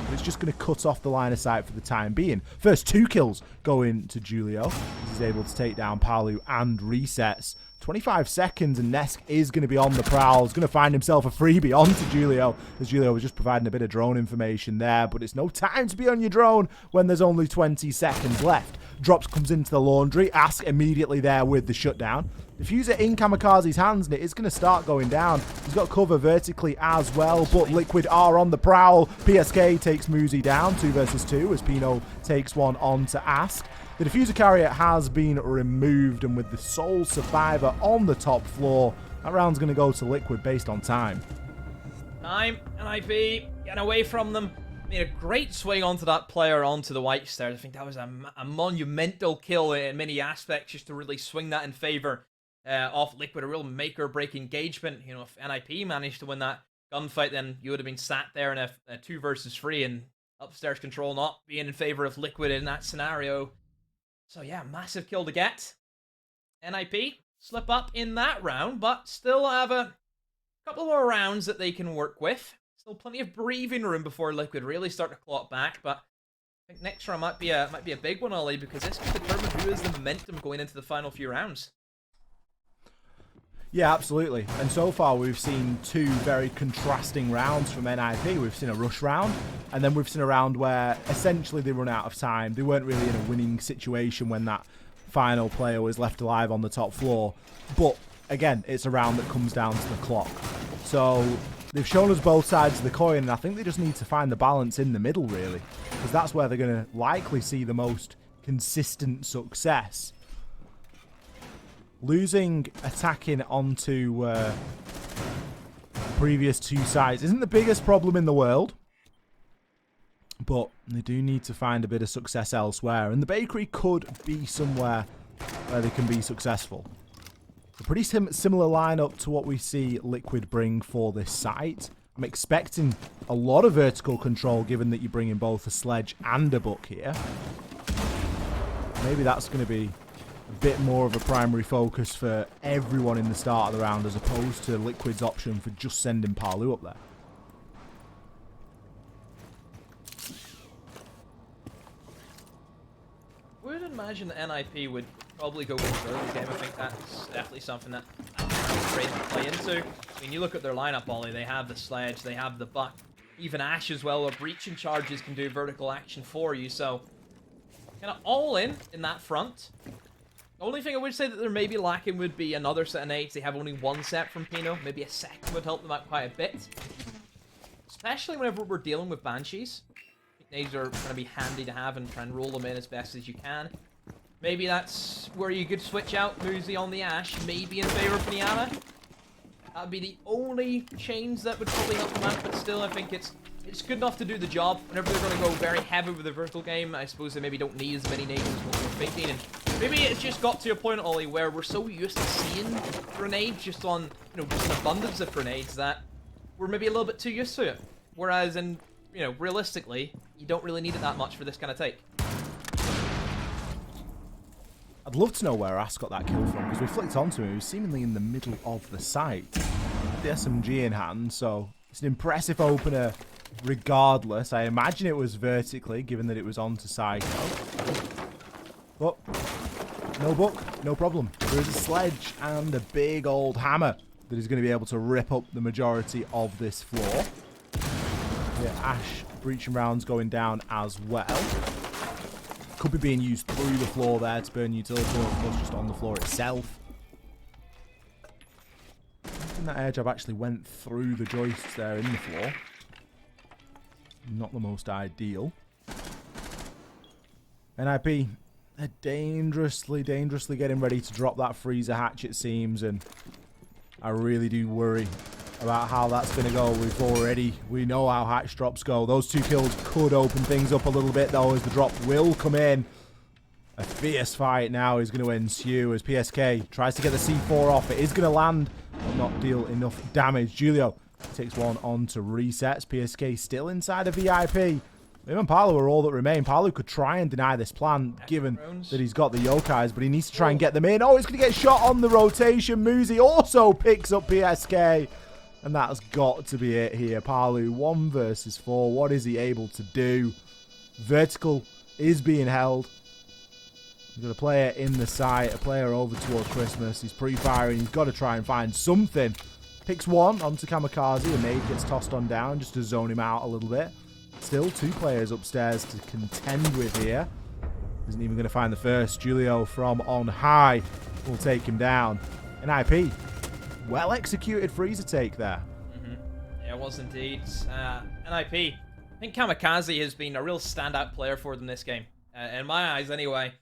But it's just going to cut off the line of sight for the time being. First 2 kills going to Julio. He's able to take down Palu and resets. 25 seconds and Nesk is going to be on the prowl. He's going to find himself a freebie onto Julio, as Julio was just providing a bit of drone information there, but it's no time to be on your drone when there's only 20 seconds left. Drops comes into the laundry. Ask immediately there with the shutdown. Diffuser in Kamikaze's hands, and it is going to start going down. He's got cover vertically as well, but Liquid are on the prowl. PSK takes Muzi down, 2 versus 2, as Pino takes one on to Ask. The diffuser carrier has been removed, and with the sole survivor on the top floor, that round's going to go to Liquid based on time. Time, NIP, getting away from them. Made a great swing onto that player onto the White Stairs. I think that was a monumental kill in many aspects, just to really swing that in favor of Liquid. A real make-or-break engagement. You know, if NIP managed to win that gunfight, then you would have been sat there in a 2 versus 3, and upstairs control not being in favor of Liquid in that scenario. So yeah, massive kill to get. NIP slip up in that round, but still have a couple more rounds that they can work with. Still plenty of breathing room before Liquid really start to claw it back, but I think next round might be a big one, Ollie, because this could determine who has the momentum going into the final few rounds. Yeah, absolutely. And so far we've seen 2 very contrasting rounds from NIP. We've seen a rush round, and then we've seen a round where essentially they run out of time. They weren't really in a winning situation when that final player was left alive on the top floor. But again, it's a round that comes down to the clock. So they've shown us both sides of the coin, and I think they just need to find the balance in the middle, really, because that's where they're going to likely see the most consistent success. Losing attacking onto previous two sides isn't the biggest problem in the world, but they do need to find a bit of success elsewhere, and the bakery could be somewhere where they can be successful. A pretty similar lineup to what we see Liquid bring for this site. I'm expecting a lot of vertical control, given that you bring in both a sledge and a book here. Maybe that's going to be a bit more of a primary focus for everyone in the start of the round, as opposed to Liquid's option for just sending Palu up there. I would imagine the NIP would probably go with the early game. I think that's definitely something that I'm afraid to play into. I mean, you look at their lineup, Ollie, they have the sledge, they have the buck, even Ash as well, or breaching charges can do vertical action for you, so kind of all in that front. The only thing I would say that they're maybe lacking would be another set of nades. They have only one set from Pino. Maybe a second would help them out quite a bit. Especially whenever we're dealing with Banshees. Nades are going to be handy to have and try and roll them in as best as you can. Maybe that's where you could switch out Muzi on the Ash, maybe in favor of Pyjama. That would be the only change that would probably help them out, but still I think it's good enough to do the job. Whenever they're going to go very heavy with the vertical game, I suppose they maybe don't need as many nades as what we're thinking. And maybe it's just got to a point, Ollie, where we're so used to seeing grenades just on, just an abundance of grenades that we're maybe a little bit too used to it. Whereas in, realistically, you don't really need it that much for this kind of take. I'd love to know where Ass got that kill from, because we flicked onto him. He was seemingly in the middle of the site. The SMG in hand, so it's an impressive opener regardless. I imagine it was vertically, given that it was onto Psycho. But no book, no problem. There is a sledge and a big old hammer that is going to be able to rip up the majority of this floor. Yeah, Ash breaching rounds going down as well. Could be being used through the floor there to burn utility, or of course just on the floor itself. I think that air job actually went through the joists there in the floor. Not the most ideal. NIP, they're dangerously getting ready to drop that freezer hatch, it seems, and I really do worry about how that's going to go. We know how hatch drops go. Those two kills could open things up a little bit, though, as the drop will come in. A fierce fight now is going to ensue as PSK tries to get the C4 off. It is going to land, but not deal enough damage. Julio takes one on to resets. PSK still inside of VIP. Him and Palu are all that remain. Palu could try and deny this plan, given that he's got the Yokais, but he needs to try and get them in. Oh, he's going to get shot on the rotation. Muzi also picks up PSK. And that's got to be it here. Palu, 1 versus 4. What is he able to do? Vertical is being held. We've got a player in the site, a player over towards Christmas. He's pre-firing. He's got to try and find something. Picks one onto Kamikaze. A nade gets tossed on down just to zone him out a little bit. Still 2 players upstairs to contend with here. Isn't even going to find the first. Julio from on high will take him down. NIP. Well executed freezer take there. Yeah, it was indeed. NIP. I think Kamikaze has been a real standout player for them this game. In my eyes, anyway.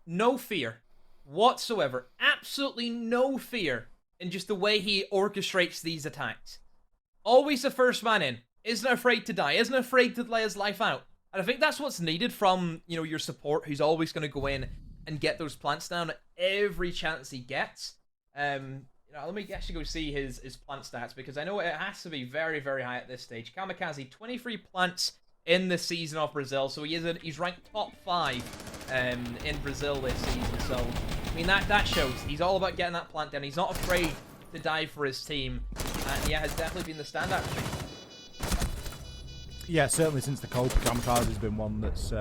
No fear whatsoever. Absolutely no fear in just the way he orchestrates these attacks. Always the first man in. Isn't afraid to die. Isn't afraid to lay his life out. And I think that's what's needed from, your support, who's always going to go in and get those plants down every chance he gets. Let me actually go see his plant stats, because I know it has to be very, very high at this stage. Kamikaze, 23 plants in the season of Brazil, so he's ranked top 5 in Brazil this season. So, I mean, that shows he's all about getting that plant down. He's not afraid to die for his team, and yeah, has definitely been the standout for me. Yeah, certainly since the Copa, Kamikaze has been one that's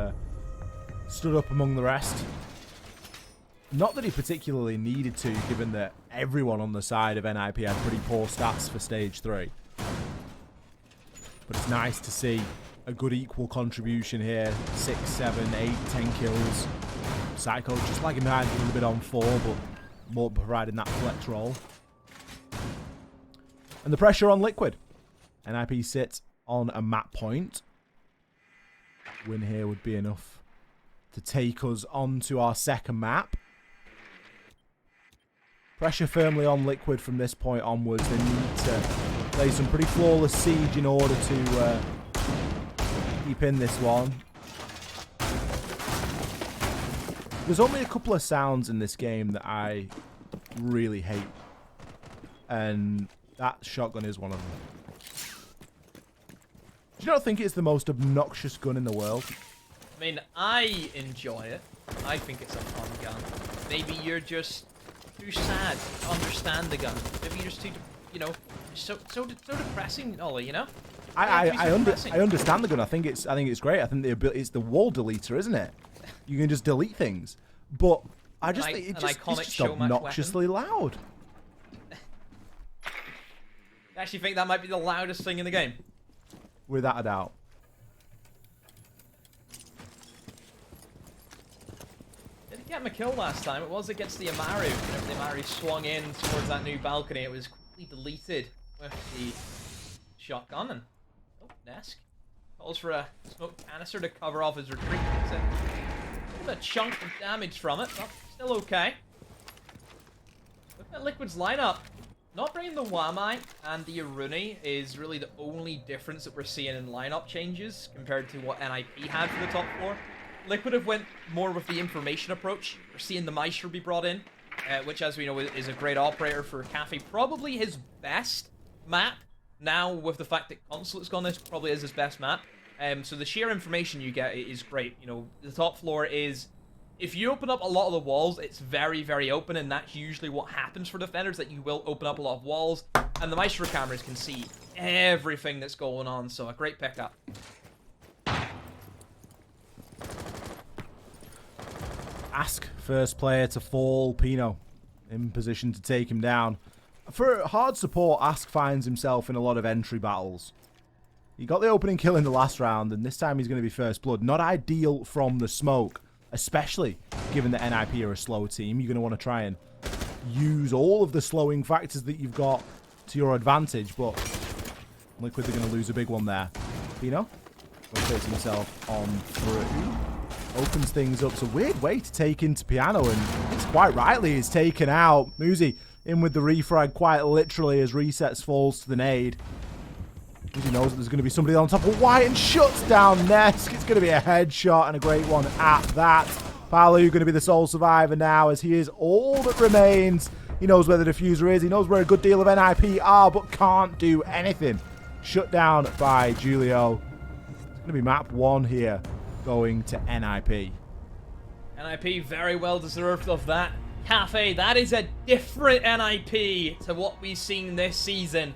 stood up among the rest. Not that he particularly needed to, given that everyone on the side of NIP had pretty poor stats for Stage 3. But it's nice to see a good equal contribution here. 6, 7, 8, 10 kills. Psycho just lagging behind a little bit on 4, but more providing that flex role. And the pressure on Liquid. NIP sits on a map point. Win here would be enough to take us on to our second map. Pressure firmly on Liquid from this point onwards. They need to play some pretty flawless siege in order to keep in this one. There's only a couple of sounds in this game that I really hate. And that shotgun is one of them. Do you not think it's the most obnoxious gun in the world? I mean, I enjoy it. I think it's a fun gun. Maybe you're just too sad to understand the gun. Maybe you're just too, so depressing, Ollie. I understand the gun. I think it's great. I think it's the wall deleter, isn't it? You can just delete things. But I just think it's just obnoxiously loud. I actually think that might be the loudest thing in the game. Without a doubt. Didn't get him a kill last time. It was against the Amaru. Whenever the Amaru swung in towards that new balcony, it was quickly deleted with the shotgun. And Nesk calls for a smoke canister to cover off his retreat. It's a chunk of damage from it, but still okay. Looking at Liquid's lineup. Not bringing the Wamai and the Aruni is really the only difference that we're seeing in lineup changes compared to what NIP had for the top floor. Liquid have went more with the information approach. We're seeing the Maestro be brought in, which, as we know, is a great operator for Kafe. Probably his best map. Now, with the fact that Consulate's gone, this probably is his best map. So the sheer information you get is great. The top floor is... If you open up a lot of the walls, it's very, very open, and that's usually what happens for defenders, that you will open up a lot of walls, and the Maestro cameras can see everything that's going on, so a great pickup. Ask first player to fall. Pino in position to take him down. For hard support, Ask finds himself in a lot of entry battles. He got the opening kill in the last round, and this time he's going to be first blood. Not ideal from the smoke. Especially given that NIP are a slow team, you're going to want to try and use all of the slowing factors that you've got to your advantage, but Liquid are going to lose a big one there. Pino rotates himself on through, opens things up. It's a weird way to take into Piano, and it's quite rightly is taken out. Muzi in with the refrag quite literally as Resets falls to the nade. He knows that there's going to be somebody on top of White and shuts down Nesk. It's going to be a headshot and a great one at that. Palu going to be the sole survivor now, as he is all that remains. He knows where the diffuser is. He knows where a good deal of NIP are, but can't do anything. Shut down by Julio. It's going to be map 1 here, going to NIP. NIP very well deserved of that. Kafe, that is a different NIP to what we've seen this season.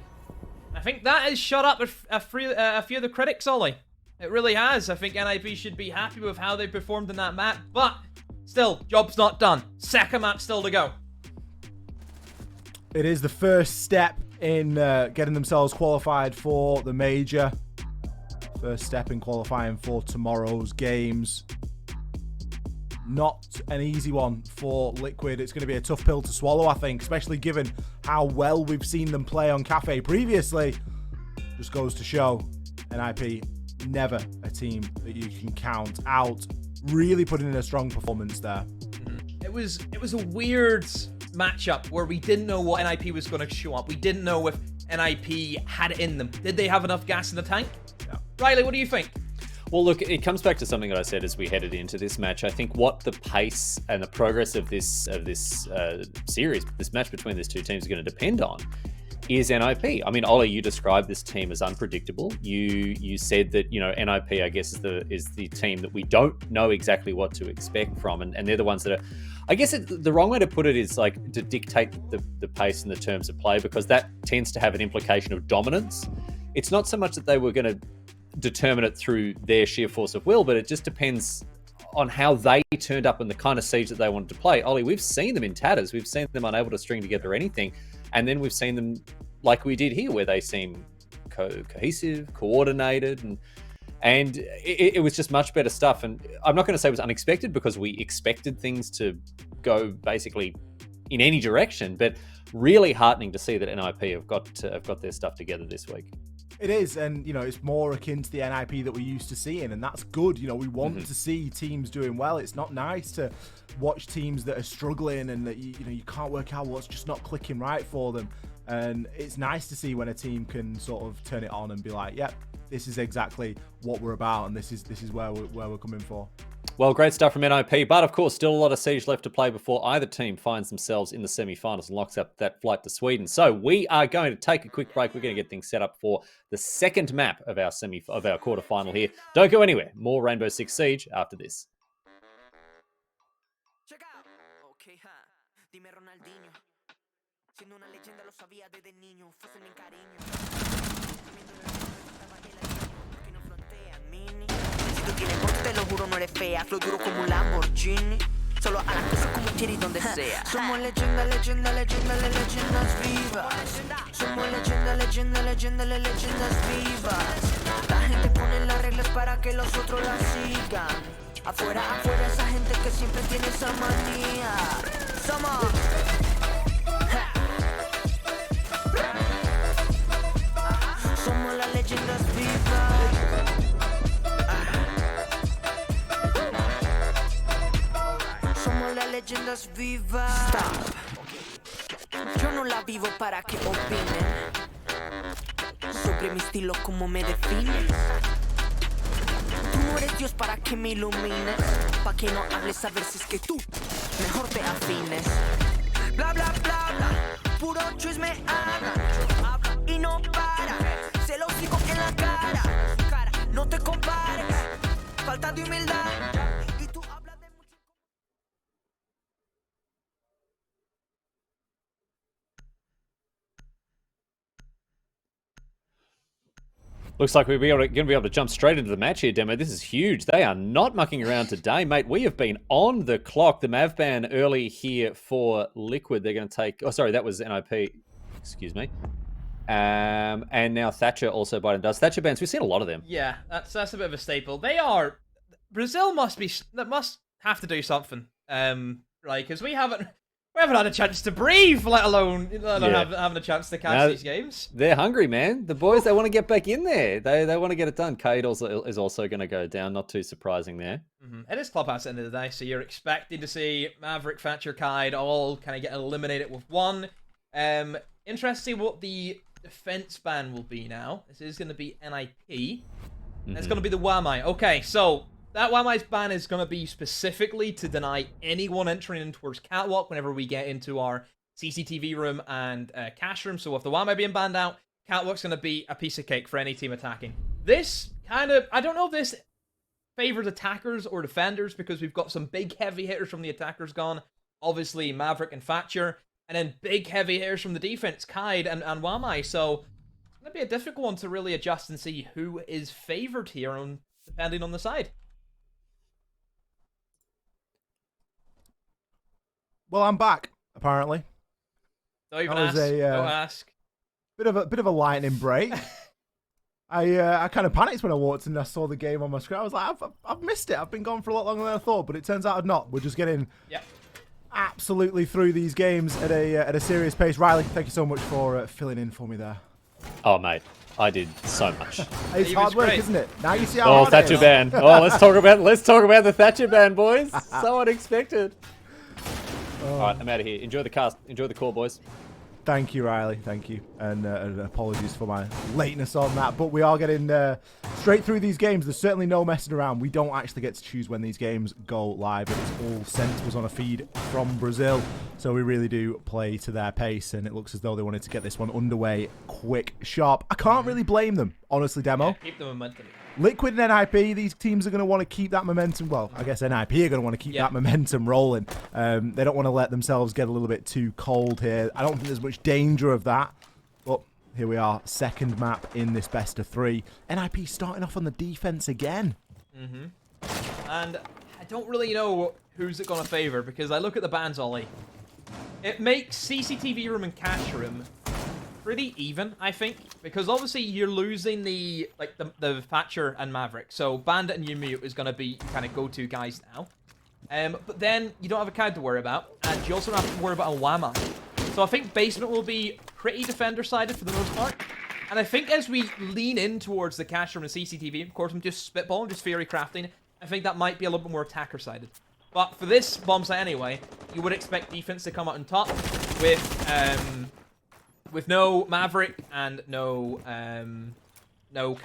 I think that has shut up a few of the critics, Ollie. It really has. I think NIP should be happy with how they performed in that map, but still, job's not done. Second map still to go. It is the first step in getting themselves qualified for the major. First step in qualifying for tomorrow's games. Not an easy one for Liquid. It's going to be a tough pill to swallow, I think, especially given how well we've seen them play on Kafe previously. Just goes to show NIP, never a team that you can count out. Really putting in a strong performance there. It was a weird matchup where we didn't know what NIP was going to show up. We didn't know if NIP had it in them. Did they have enough gas in the tank? Yeah. Riley, what do you think? Well, look, it comes back to something that I said as we headed into this match. I think what the pace and the progress of this series, this match between these two teams, is going to depend on is NIP. I mean, Ollie, you described this team as unpredictable. You said that NIP, I guess, is the team that we don't know exactly what to expect from, and they're the ones that are. I guess the wrong way to put it is like to dictate the pace and the terms of play, because that tends to have an implication of dominance. It's not so much that they were going to determine it through their sheer force of will, but it just depends on how they turned up and the kind of siege that they wanted to play. Ollie, we've seen them in tatters. We've seen them unable to string together anything. And then we've seen them like we did here, where they seem cohesive, coordinated, and it was just much better stuff. And I'm not going to say it was unexpected, because we expected things to go basically in any direction. But really heartening to see that NIP have got their stuff together this week. It is, and it's more akin to the NIP that we're used to seeing, and that's good. We want to see teams doing well. It's not nice to watch teams that are struggling and that you can't work out what's just not clicking right for them. And it's nice to see when a team can sort of turn it on and be like, "Yep, this is exactly what we're about, and this is where we're coming for." Well, great stuff from NIP, but of course, still a lot of Siege left to play before either team finds themselves in the semi-finals and locks up that flight to Sweden. So we are going to take a quick break. We're going to get things set up for the second map of our quarterfinal here. Don't go anywhere. More Rainbow Six Siege after this. Check out. Okay, dime Ronaldinho. Siendo una leyenda lo sabía desde niño. Fuesen en cariño. Que no frontean mini. Si tú tienes voz, te lo juro, no eres fea. Flow duro como un Lamborghini. Solo a las cosas como quiere y donde sea. Somos leyenda, leyenda, leyenda, leyendas vivas. Somos leyenda, leyenda, leyenda, leyendas vivas. La gente pone las reglas para que los otros las sigan. Afuera, afuera, esa gente que siempre tiene esa manía. Somos. Somos las leyendas vivas. Somos las leyendas vivas. Stop. Yo no la vivo para que opinen sobre mi estilo, como me defines. Tú no eres Dios para que me ilumines, pa' que no hables a ver si es que tú mejor te afines. Bla bla bla bla, puro chisme habla y no para. Se lo digo en la cara, no te compares, falta de humildad. Y tú hablas de mucho. Looks like we're going to be able to jump straight into the match here, Demo. This is huge. They are not mucking around today, mate. We have been on the clock. The Mav ban early here for Liquid. They're going to take... Oh, sorry, that was NIP. Excuse me. And now Thatcher also biting dust. Thatcher bans, we've seen a lot of them. Yeah, that's a bit of a staple. They are... Brazil must have to do something. Right, because we haven't had a chance to breathe, let alone having a chance to catch these games. They're hungry, man. The boys, they want to get back in there. They want to get it done. Cade is also going to go down. Not too surprising there. It is Clubhouse at the end of the day, so you're expecting to see Maverick, Thatcher, Cade all kind of get eliminated with one. Interesting what the defense ban will be now. This is going to be NIP. And it's going to be the Wamai. Okay, so that Wamai's ban is going to be specifically to deny anyone entering in towards Catwalk whenever we get into our CCTV room and cash room. So with the Wamai being banned out, Catwalk's going to be a piece of cake for any team attacking. This kind of... I don't know if this favors attackers or defenders because we've got some big heavy hitters from the attackers gone. Obviously, Maverick and Thatcher. And then big heavy hitters from the defense, Cade and Wamai. So it's going to be a difficult one to really adjust and see who is favored here, depending on the side. Well, I'm back, apparently. Don't even ask. Don't ask. Bit of a lightning break. I kind of panicked when I walked in and I saw the game on my screen. I was like, I've missed it. I've been gone for a lot longer than I thought, but it turns out I'd not. We're just getting absolutely through these games at a serious pace. Riley, thank you so much for filling in for me there. Oh, mate, I did so much. It's hard work, isn't it? Now you see how hard Thatcher it is. ban. Oh, let's talk about the Thatcher ban, boys. So unexpected. All right, I'm out of here. Enjoy the cast. Enjoy the call, boys. Thank you, Riley. Thank you. And apologies for my lateness on that. But we are getting straight through these games. There's certainly no messing around. We don't actually get to choose when these games go live. It's all sent to us on a feed from Brazil. So we really do play to their pace. And it looks as though they wanted to get this one underway quick, sharp. I can't really blame them, honestly, Demo. Yeah, keep the momentum. Liquid and NIP, these teams are going to want to keep that momentum. Well, I guess NIP are going to want to keep that momentum rolling. They don't want to let themselves get a little bit too cold here. I don't think there's much danger of that. But here we are, second map in this best of three. NIP starting off on the defense again. And I don't really know who's it going to favor because I look at the bans, Ollie. It makes CCTV room and cash room pretty even, I think, because obviously you're losing the Thatcher and Maverick, so Bandit and Yumute is going to be kind of go-to guys now. But then you don't have a Cad to worry about, and you also don't have to worry about a Wamai. So I think basement will be pretty defender-sided for the most part. And I think as we lean in towards the cash room and CCTV, of course I'm just spitballing, just theory crafting, I think that might be a little bit more attacker-sided. But for this bomb site anyway, you would expect defense to come out on top with no Maverick and no, what am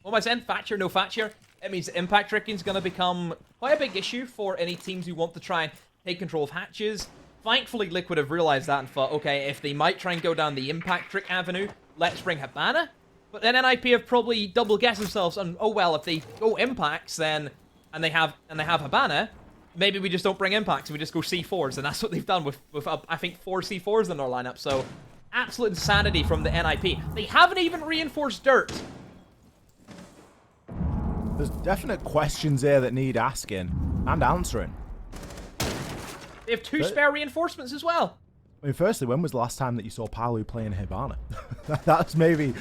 I saying? Thatcher, no Thatcher. It means impact tricking is going to become quite a big issue for any teams who want to try and take control of hatches. Thankfully, Liquid have realized that and thought, okay, if they might try and go down the impact trick avenue, let's bring Habana. But then NIP have probably double-guessed themselves on, oh well, if they go impacts, then and they have Habana, maybe we just don't bring impacts and we just go C4s, and that's what they've done with I think 4 C4s in their lineup. So absolute insanity from the NIP. They haven't even reinforced dirt. There's definite questions here that need asking and answering. They have 2 spare reinforcements as well. I mean, firstly, when was the last time that you saw Palu playing Hibana? that's maybe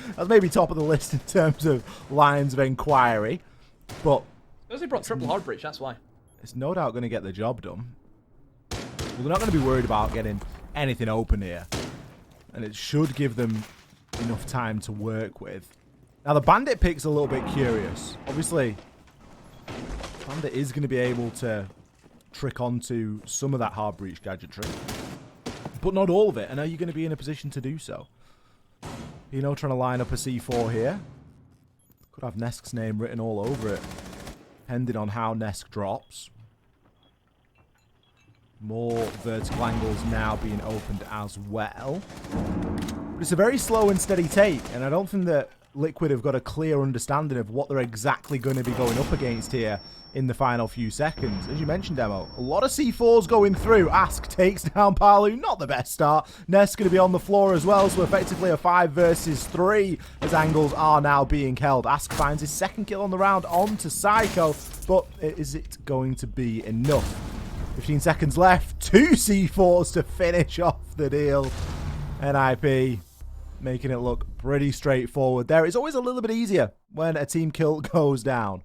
top of the list in terms of lines of inquiry. But because they brought triple hard breach, that's why. It's no doubt going to get the job done. Well, they're not going to be worried about getting anything open here, and it should give them enough time to work with. Now, the Bandit pick's a little bit curious. Obviously, Bandit is going to be able to trick onto some of that hard breach gadgetry, but not all of it. And are you going to be in a position to do so? You know, trying to line up a C4 here. Could have Nesk's name written all over it, depending on how Nesk drops. More vertical angles now being opened as well. But it's a very slow and steady take, and I don't think that Liquid have got a clear understanding of what they're exactly going to be going up against here in the final few seconds. As you mentioned, Demo, a lot of C4s going through. Ask takes down Palu, not the best start. Ness going to be on the floor as well, so effectively a 5 versus 3 as angles are now being held. Ask finds his 2nd kill on the round onto Psycho, but is it going to be enough? 15 seconds left, 2 C4s to finish off the deal. NIP making it look pretty straightforward there. It's always a little bit easier when a team kill goes down.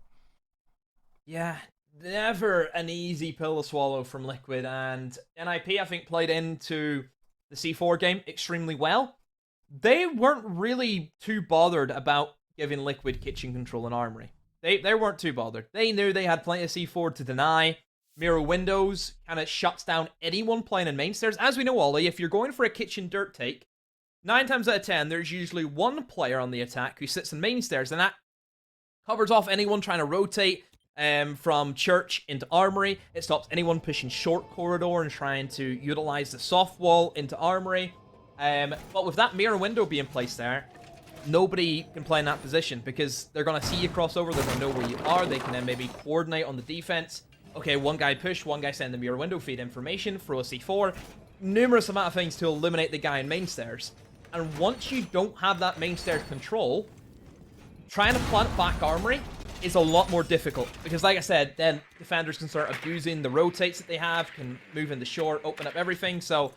Yeah, never an easy pill to swallow from Liquid, and NIP, I think, played into the C4 game extremely well. They weren't really too bothered about giving Liquid kitchen control and armory. They weren't too bothered. They knew they had plenty of C4 to deny. Mirror Windows kind of shuts down anyone playing in main stairs. As we know, Ollie, if you're going for a kitchen dirt take, 9 times out of 10, there's usually one player on the attack who sits in main stairs, and that covers off anyone trying to rotate from church into armory. It stops anyone pushing short corridor and trying to utilize the soft wall into armory. But with that mirror window being placed there, nobody can play in that position because they're going to see you cross over, they're going to know where you are, they can then maybe coordinate on the defense. Okay, one guy push, one guy send the mirror window, feed information, throw a C4. Numerous amount of things to eliminate the guy in main stairs. And once you don't have that main stairs control, trying to plant back armory is a lot more difficult. Because like I said, then defenders can start abusing the rotates that they have, can move in the short, open up everything. So,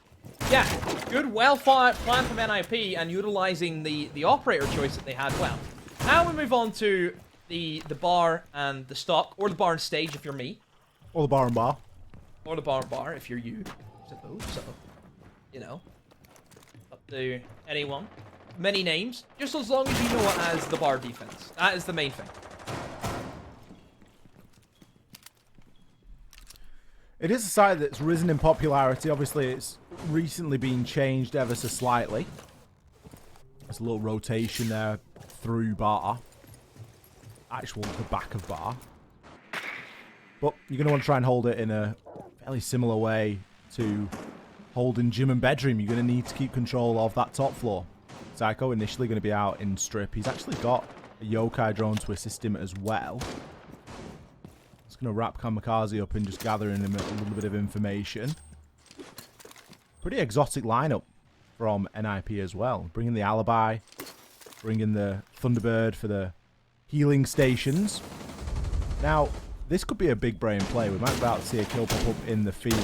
yeah, good, well-thought plan from NIP and utilizing the operator choice that they had well. Now we move on to the bar and the stock, or the bar and stage if you're me. Or the bar and bar. Or the bar and bar if you're you, I suppose. So, you know, up to anyone. Many names, just as long as you know it as the bar defense. That is the main thing. It is a side that's risen in popularity. Obviously, it's recently been changed ever so slightly. There's a little rotation there through bar. Actual, the back of bar. But you're going to want to try and hold it in a fairly similar way to holding gym and bedroom. You're going to need to keep control of that top floor. Psycho initially going to be out in strip. He's actually got a yokai drone to assist him as well. He's going to wrap Kamikaze up and just gathering him a little bit of information. Pretty exotic lineup from NIP as well. Bringing the alibi, bringing the Thunderbird for the healing stations. Now, this could be a big brain play. We might be about to see a kill pop up in the feed.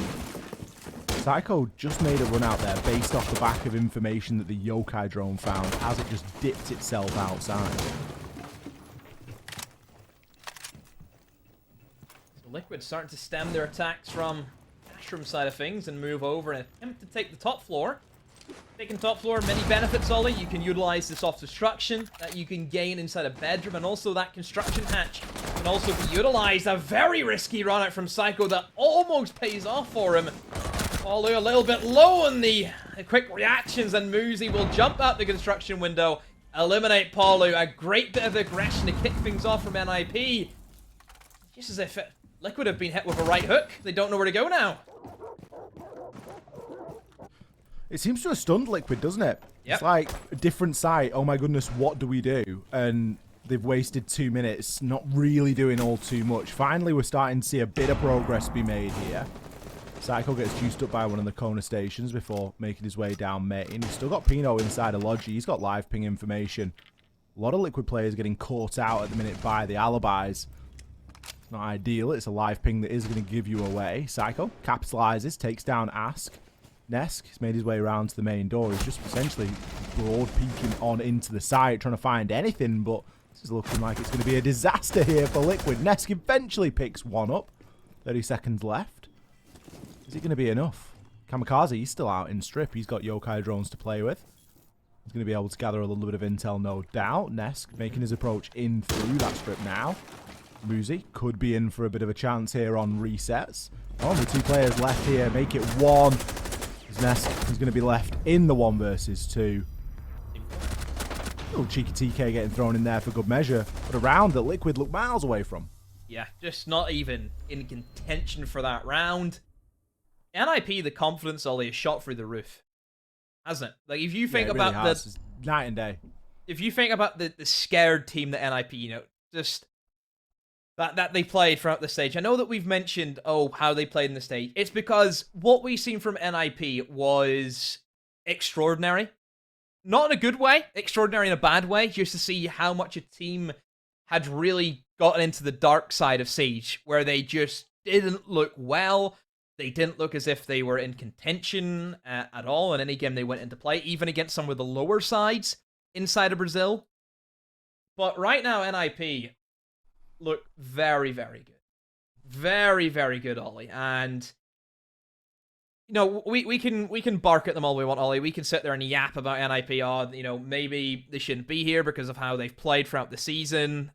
Psycho just made a run out there based off the back of information that the yokai drone found as it just dipped itself outside. So Liquid starting to stem their attacks from Ashram side of things and move over and attempt to take the top floor. Taking top floor, many benefits, Ollie. You can utilize the soft destruction that you can gain inside a bedroom, and also that construction hatch can also be utilized. A very risky run out from Psycho that almost pays off for him. Palu a little bit low on the quick reactions, and Muzi will jump out the construction window, eliminate Palu. A great bit of aggression to kick things off from NIP. Just as if Liquid have been hit with a right hook. They don't know where to go now. It seems to have stunned Liquid, doesn't it? Yep. It's like a different site. Oh my goodness, what do we do? And they've wasted 2 minutes, not really doing all too much. Finally, we're starting to see a bit of progress be made here. Psycho gets juiced up by one of the corner stations before making his way down main. He's still got Pino inside a Logi. He's got live ping information. A lot of Liquid players getting caught out at the minute by the alibis. It's not ideal. It's a live ping that is going to give you away. Psycho capitalizes, takes down Ask. Nesk has made his way around to the main door. He's just essentially broad peeking on into the site, trying to find anything, but this is looking like it's going to be a disaster here for Liquid. Nesk eventually picks one up. 30 seconds left. Is it going to be enough? Kamikaze, he's still out in strip. He's got yokai drones to play with. He's going to be able to gather a little bit of intel, no doubt. Nesk making his approach in through that strip now. Muzi could be in for a bit of a chance here on resets. Only 2 players left here. Make it 1. Nesk is going to be left in the 1 versus 2. Little cheeky TK getting thrown in there for good measure, but a round that Liquid look miles away from. Yeah, just not even in contention for that round. NIP, the confidence, Ollie, is shot through the roof, hasn't it? Like, if you think really about has. It's night and day. If you think about the scared team that NIP, you know, just that they played throughout the stage. I know that we've mentioned, how they played in the stage. It's because what we've seen from NIP was extraordinary. Not in a good way, extraordinary in a bad way, just to see how much a team had really gotten into the dark side of Siege, where they just didn't look well. They didn't look as if they were in contention at all in any game they went into play, even against some of the lower sides inside of Brazil. But right now, NIP look very, very good. Very, very good, Ollie. And, you know, we can bark at them all we want, Ollie. We can sit there and yap about NIP. Maybe they shouldn't be here because of how they've played throughout the season.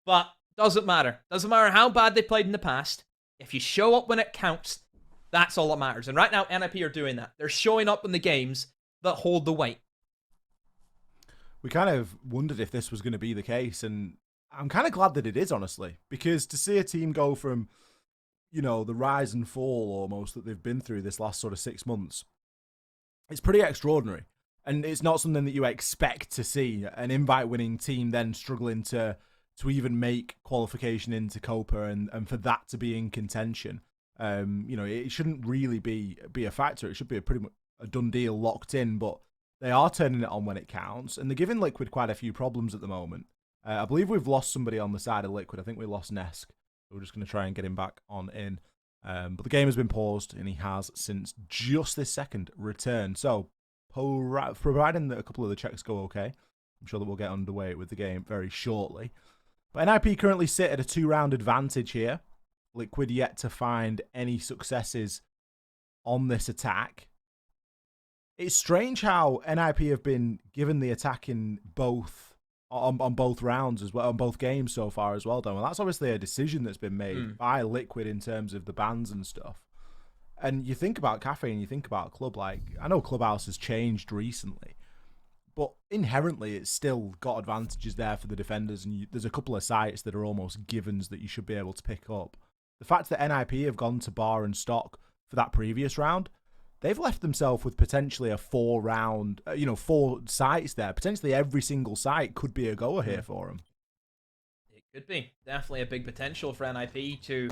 But doesn't matter. Doesn't matter how bad they played in the past. If you show up when it counts, that's all that matters. And right now, NIP are doing that. They're showing up in the games that hold the weight. We kind of wondered if this was going to be the case, and I'm kind of glad that it is, honestly, because to see a team go from, you know, the rise and fall almost that they've been through this last sort of 6 months, it's pretty extraordinary. And it's not something that you expect to see, an invite-winning team then struggling to even make qualification into Copa and for that to be in contention. It shouldn't really be a factor. It should be pretty much a done deal, locked in, but they are turning it on when it counts, and they're giving Liquid quite a few problems at the moment. I believe we've lost somebody on the side of Liquid. I think we lost Nesk. So we're just going to try and get him back on in. But the game has been paused, and he has since just this second returned. So, providing that a couple of the checks go okay, I'm sure that we'll get underway with the game very shortly. But NIP currently sit at a 2-round advantage here. Liquid yet to find any successes on this attack. It's strange how NIP have been given the attack in on both rounds as well, on both games so far as well, though. And that's obviously a decision that's been made by Liquid in terms of the bans and stuff. And you think about Kafe and you think about Club, like, I know Clubhouse has changed recently, but inherently it's still got advantages there for the defenders, and there's a couple of sites that are almost givens that you should be able to pick up. The fact that NIP have gone to bar and stock for that previous round, they've left themselves with potentially a 4-round, 4 sites there. Potentially every single site could be a goer here for them. It could be. Definitely a big potential for NIP to,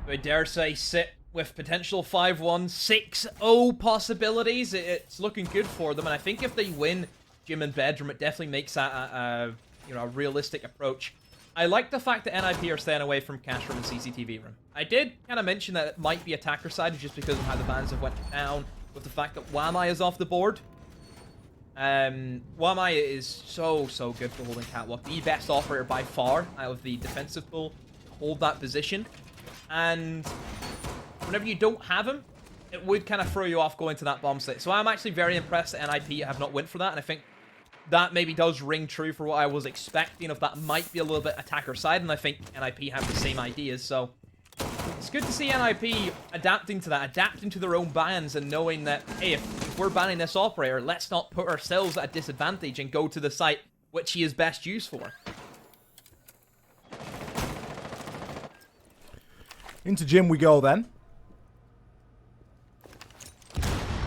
I dare say, sit with potential 5-1, 6-0 possibilities. It's looking good for them, and I think if they win Gym and Bedroom, it definitely makes that a realistic approach. I like the fact that NIP are staying away from cash room and CCTV room. I did kind of mention that it might be attacker side just because of how the bans have went down, with the fact that Wamai is off the board. Wamai is so good for holding Catwalk. The best operator by far out of the defensive pool to hold that position. And whenever you don't have him, it would kind of throw you off going to that bomb site. So I'm actually very impressed that NIP have not went for that, and I think that maybe does ring true for what I was expecting of that might be a little bit attacker side, and I think NIP have the same ideas, so it's good to see NIP adapting to that, adapting to their own bans and knowing that, hey, if we're banning this operator, let's not put ourselves at a disadvantage and go to the site which he is best used for. Into gym we go then.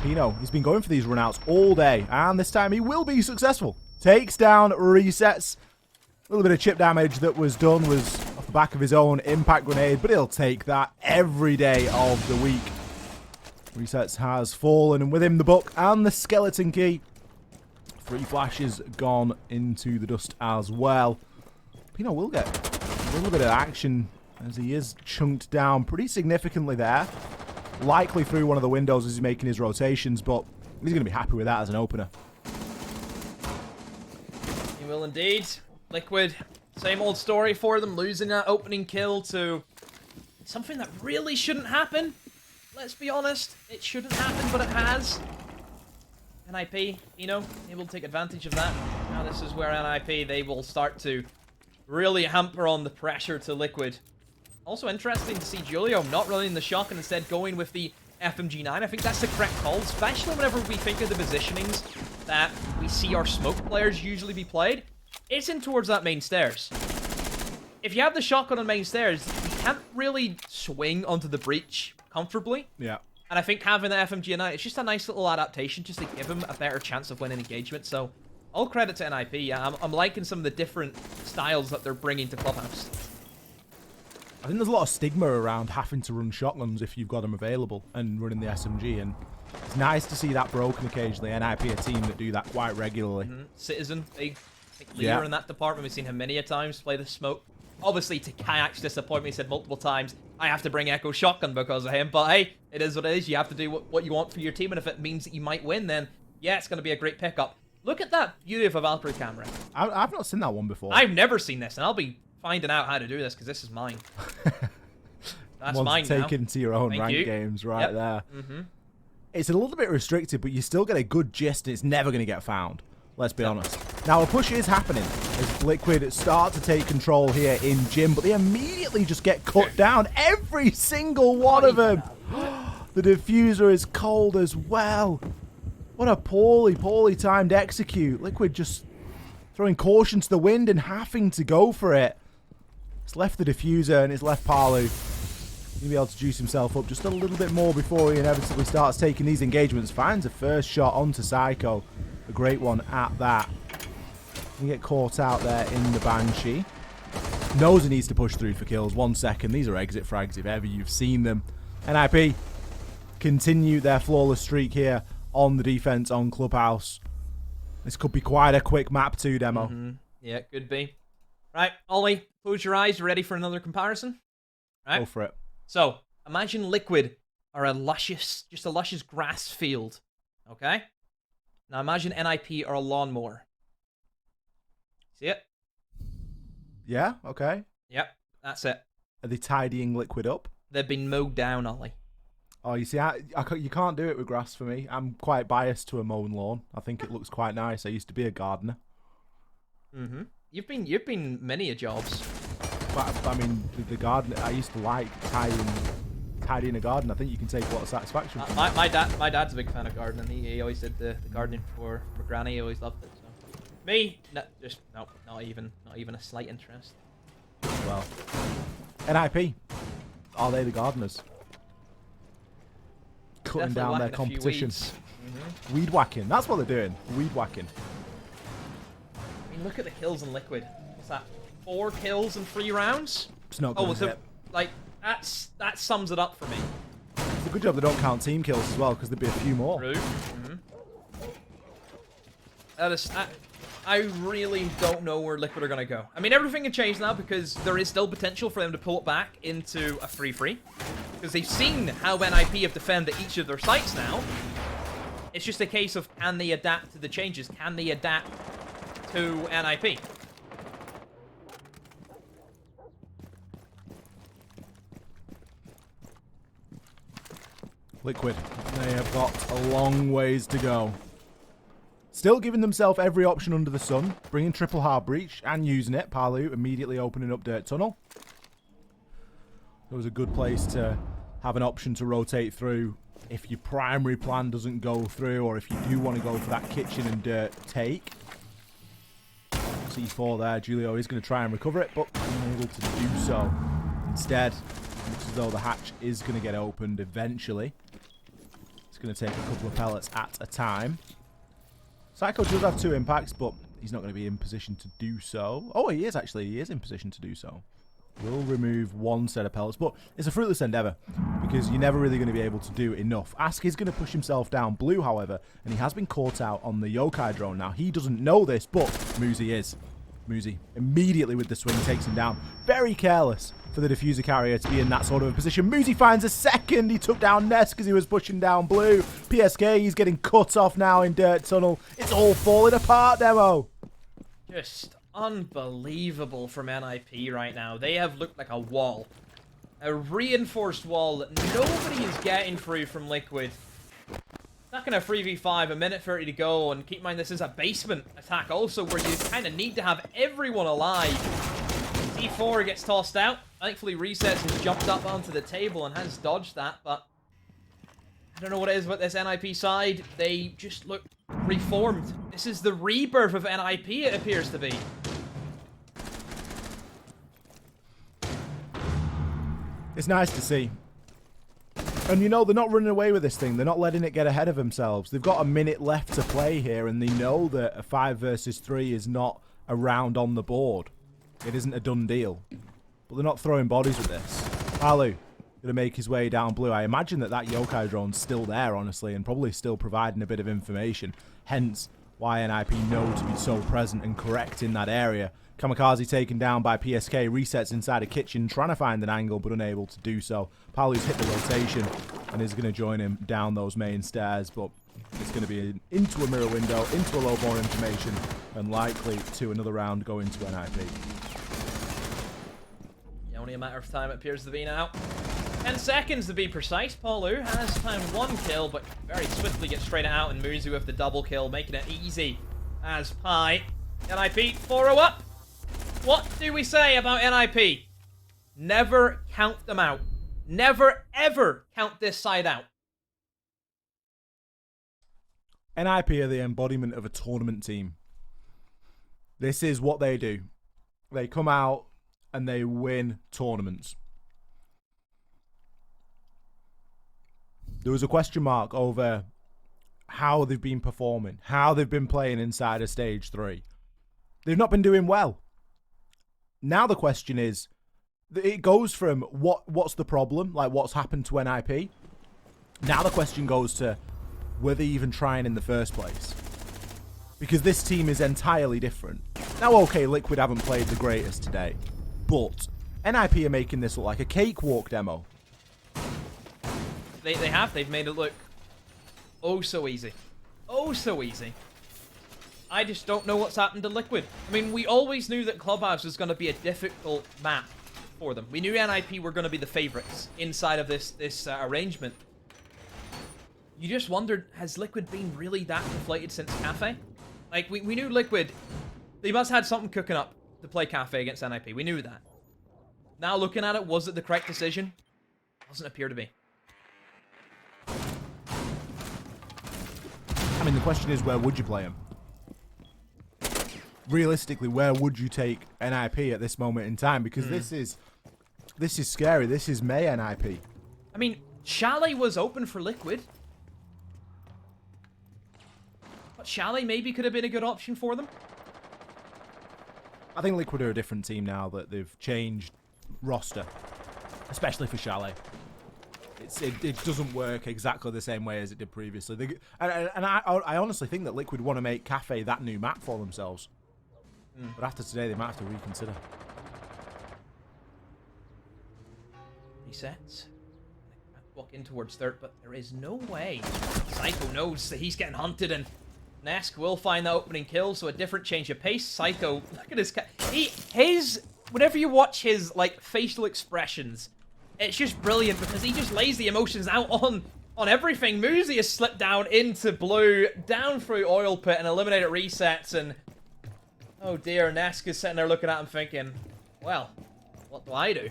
Pino, he's been going for these runouts all day, and this time he will be successful. Takes down, resets. A little bit of chip damage that was done was off the back of his own impact grenade, but he'll take that every day of the week. Resets has fallen, and with him the book and the skeleton key. 3 flashes gone into the dust as well. Pino will get a little bit of action as he is chunked down pretty significantly there. Likely through one of the windows as he's making his rotations, but he's going to be happy with that as an opener. He will indeed. Liquid, same old story for them, losing that opening kill to something that really shouldn't happen. Let's be honest, it shouldn't happen, but it has. NIP, able to take advantage of that. Now this is where NIP, they will start to really hamper on the pressure to Liquid. Also interesting to see Julio not running the shotgun, instead going with the FMG9. I think that's the correct call, especially whenever we think of the positionings that we see our smoke players usually be played. It's in towards that main stairs. If you have the shotgun on main stairs, you can't really swing onto the breach comfortably. Yeah. And I think having the FMG9, it's just a nice little adaptation just to give him a better chance of winning engagement. So, all credit to NIP. Yeah, I'm liking some of the different styles that they're bringing to Clubhouse. I think there's a lot of stigma around having to run shotguns if you've got them available and running the SMG, and it's nice to see that broken occasionally. NIP a team that do that quite regularly. Citizen, big leader in that department. We've seen him many a times play the smoke. Obviously, to Kayak's disappointment, he said multiple times, I have to bring Echo Shotgun because of him, but hey, it is what it is. You have to do what you want for your team, and if it means that you might win, then yeah, it's going to be a great pickup. Look at that beauty of a Valkyrie camera. I've not seen that one before. I've never seen this, and I'll be finding out how to do this because this is mine. That's mine now. Take into your own ranked games right there. It's a little bit restricted, but you still get a good gist, and it's never going to get found. Let's be honest. Now, a push is happening as Liquid start to take control here in gym, but they immediately just get cut down. Every single one of them. The diffuser is cold as well. What a poorly timed execute. Liquid just throwing caution to the wind and having to go for it. It's left the diffuser and it's left Palu. He'll be able to juice himself up just a little bit more before he inevitably starts taking these engagements. Finds a first shot onto Psycho. A great one at that. You get caught out there in the Banshee. Knows he needs to push through for kills. 1 second. These are exit frags if ever you've seen them. NIP continue their flawless streak here on the defense on Clubhouse. This could be quite a quick map 2 demo. Yeah, it could be. Right, Ollie, close your eyes. Ready for another comparison? Right. Go for it. So, imagine Liquid are just a luscious grass field. Okay? Now imagine NIP are a lawnmower. See it? Yeah, okay. Yep, that's it. Are they tidying Liquid up? They've been mowed down, Ollie. Oh, you see, you can't do it with grass for me. I'm quite biased to a mown lawn. I think it looks quite nice. I used to be a gardener. You've been many a jobs. But I mean, the garden. I used to like tidying a garden. I think you can take a lot of satisfaction. My dad's a big fan of gardening. He always did the gardening for Granny. He always loved it. So me, not even a slight interest. Well, NIP, are they the gardeners? Cutting down their competition. Weed whacking. That's what they're doing. Weed whacking. I mean, look at the kills in Liquid. What's that? 4 kills in 3 rounds? It's not good, is it? Like, that sums it up for me. It's a good job they don't count team kills as well, because there'd be a few more. True. I really don't know where Liquid are going to go. I mean, everything can change now because there is still potential for them to pull it back into a free. Because they've seen how NIP have defended each of their sites now. It's just a case of, can they adapt to the changes? Can they adapt to NIP? Liquid, they have got a long ways to go. Still giving themselves every option under the sun, bringing triple hard breach and using it. Palu immediately opening up dirt tunnel. It was a good place to have an option to rotate through if your primary plan doesn't go through, or if you do want to go for that kitchen and dirt take. C4 there. Julio is going to try and recover it, but unable to do so. Instead, looks as though the hatch is going to get opened eventually. It's going to take a couple of pellets at a time. Psycho does have 2 impacts, but he's not going to be in position to do so. Oh, he is actually. He is in position to do so. Will remove 1 set of pellets, but it's a fruitless endeavor because you're never really going to be able to do enough. Ask is going to push himself down blue, however, and he has been caught out on the yokai drone. Now, he doesn't know this, but Muzi is. Muzi immediately with the swing takes him down. Very careless for the diffuser carrier to be in that sort of a position. Muzi finds a second. He took down Ness because he was pushing down blue. PSK, he's getting cut off now in dirt tunnel. It's all falling apart, Demo. Just unbelievable from NIP right now. They have looked like a wall. A reinforced wall that nobody is getting through from Liquid. Not gonna 3v5, a minute 30 to go, and keep in mind this is a basement attack also where you kind of need to have everyone alive. D4 gets tossed out. Thankfully Resets has jumped up onto the table and has dodged that, but I don't know what it is about this NIP side. They just look reformed. This is the rebirth of NIP, it appears to be. It's nice to see. And you know, they're not running away with this thing. They're not letting it get ahead of themselves. They've got a minute left to play here, and they know that a 5 versus 3 is not a round on the board. It isn't a done deal. But they're not throwing bodies with this. Palu going to make his way down blue. I imagine that yokai drone's still there, honestly, and probably still providing a bit of information. Hence, why NIP know to be so present and correct in that area. Kamikaze taken down by PSK, Resets inside a kitchen, trying to find an angle, but unable to do so. Palu's hit the rotation and is going to join him down those main stairs, but it's going to be into a mirror window, into a low-born information, and likely to another round going to NIP. Only a matter of time it appears to be now. 10 seconds to be precise. Palu has found 1 kill, but very swiftly gets straight out, and Muzu with the double kill, making it easy as pie. NIP 4-0 up. What do we say about NIP? Never count them out. Never, ever count this side out. NIP are the embodiment of a tournament team. This is what they do. They come out and they win tournaments. There was a question mark over how they've been performing, how they've been playing inside of stage 3. They've not been doing well. Now the question is, it goes from what's the problem, like what's happened to NIP. Now the question goes to, were they even trying in the first place? Because this team is entirely different. Now, okay, Liquid haven't played the greatest today, but NIP are making this look like a cakewalk demo. They have. They've made it look oh so easy. Oh so easy. I just don't know what's happened to Liquid. I mean, we always knew that Clubhouse was going to be a difficult map for them. We knew NIP were going to be the favorites inside of this arrangement. You just wondered, has Liquid been really that deflated since Kafe? Like, we knew Liquid, they must have had something cooking up to play Kafe against NIP. We knew that. Now looking at it, was it the correct decision? Doesn't appear to be. I mean, the question is, where would you play him? Realistically, where would you take NIP at this moment in time? Because this is scary. This is May NIP. I mean, Chalet was open for Liquid. But Chalet maybe could have been a good option for them. I think Liquid are a different team now that they've changed roster, especially for Chalet. It doesn't work exactly the same way as it did previously. I honestly think that Liquid want to make Kafe that new map for themselves. But after today, they might have to reconsider. Resets. Walk in towards third, but there is no way. Psycho knows that he's getting hunted, and Nesk will find that opening kill, so a different change of pace. Psycho, look at his whenever you watch his, like, facial expressions, it's just brilliant because he just lays the emotions out on on everything. Muzi has slipped down into blue, down through oil pit, and eliminated resets, and oh dear, Nesk is sitting there looking at him thinking, well, what do I do?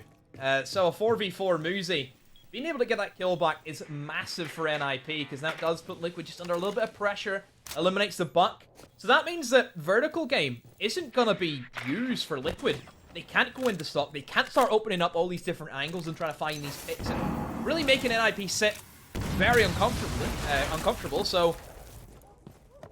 So a 4v4 Muzi. Being able to get that kill back is massive for NIP, because that does put Liquid just under a little bit of pressure, eliminates the buck. So that means that vertical game isn't going to be used for Liquid. They can't go into stock, they can't start opening up all these different angles and trying to find these picks, and really making NIP sit very uncomfortable, so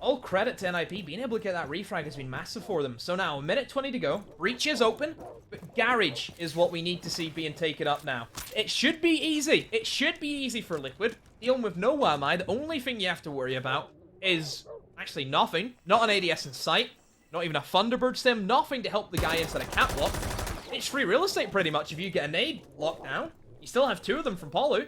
all credit to NIP. Being able to get that refrag has been massive for them. So now, a minute 20 to go. Breach is open, but Garage is what we need to see being taken up now. It should be easy. It should be easy for Liquid. Dealing with no WAMI, the only thing you have to worry about is actually nothing. Not an ADS in sight. Not even a Thunderbird stim. Nothing to help the guy inside a catwalk. It's free real estate pretty much if you get a nade locked down. You still have 2 of them from Paulo.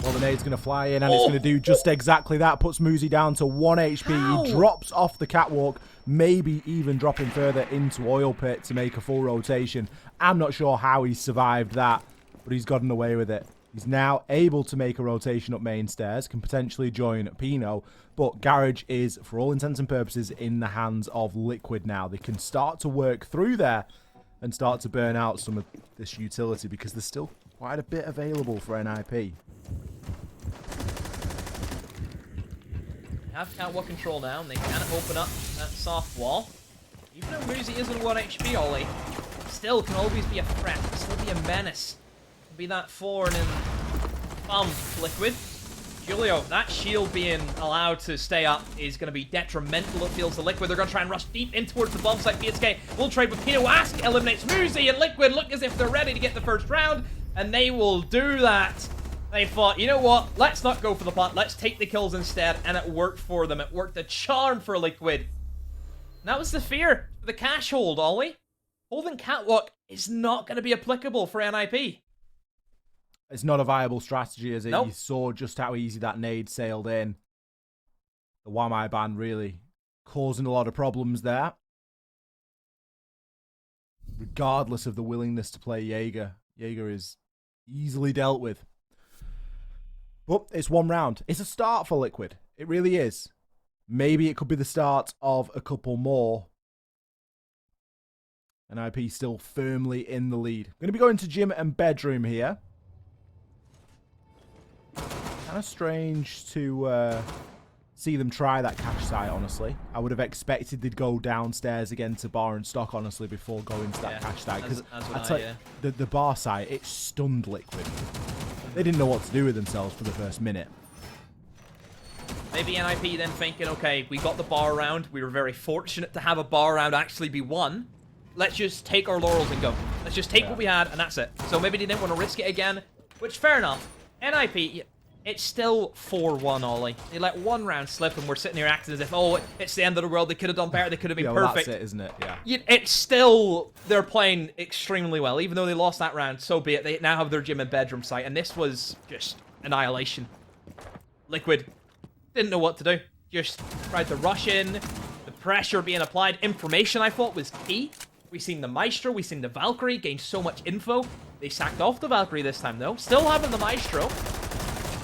Well, the nade's going to fly in, and it's going to do just exactly that. Puts Muzi down to 1 HP. How? He drops off the catwalk, maybe even dropping further into oil pit to make a full rotation. I'm not sure how he survived that, but he's gotten away with it. He's now able to make a rotation up main stairs, can potentially join Pino, but Garage is, for all intents and purposes, in the hands of Liquid now. They can start to work through there and start to burn out some of this utility, because there's still quite a bit available for NIP. Have catwalk control now, and they can open up that soft wall. Even though Muzi isn't 1 HP, Ollie, still can always be a threat, can still be a menace. Can be that thorn in thumb Liquid. Julio, that shield being allowed to stay up is going to be detrimental, it feels, to Liquid. They're going to try and rush deep in towards the bomb site. BSK will trade with Pino. Ask eliminates Muzi, and Liquid look as if they're ready to get the first round, and they will do that. They thought, you know what, let's not go for the plant, let's take the kills instead, and it worked for them. It worked a charm for Liquid. And that was the fear for the cash hold, Ollie. Holding catwalk is not going to be applicable for NIP. It's not a viable strategy, is it? Nope. You saw just how easy that nade sailed in. The WAMI ban really causing a lot of problems there. Regardless of the willingness to play Jaeger. Jaeger is easily dealt with. But it's 1 round. It's a start for Liquid. It really is. Maybe it could be the start of a couple more. NIP still firmly in the lead. Going to be going to gym and bedroom here. Kind of strange to see them try that cache site, honestly. I would have expected they'd go downstairs again to bar and stock, honestly, before going to that cache site. Because the bar site, it stunned Liquid. They didn't know what to do with themselves for the first minute. Maybe NIP then thinking, okay, we got the bar round. We were very fortunate to have a bar round actually be won. Let's just take our laurels and go. Let's just take what we had, and that's it. So maybe they didn't want to risk it again, which, fair enough. NIP, it's still 4-1, Ollie. They let 1 round slip, and we're sitting here acting as if, oh, it's the end of the world. They could have done better. They could have been perfect. That's it, isn't it? Yeah. It's still, they're playing extremely well. Even though they lost that round, so be it. They now have their gym and bedroom site, and this was just annihilation. Liquid didn't know what to do. Just tried to rush in. The pressure being applied. Information, I thought, was key. We've seen the Maestro. We've seen the Valkyrie gain so much info. They sacked off the Valkyrie this time, though. Still having the Maestro,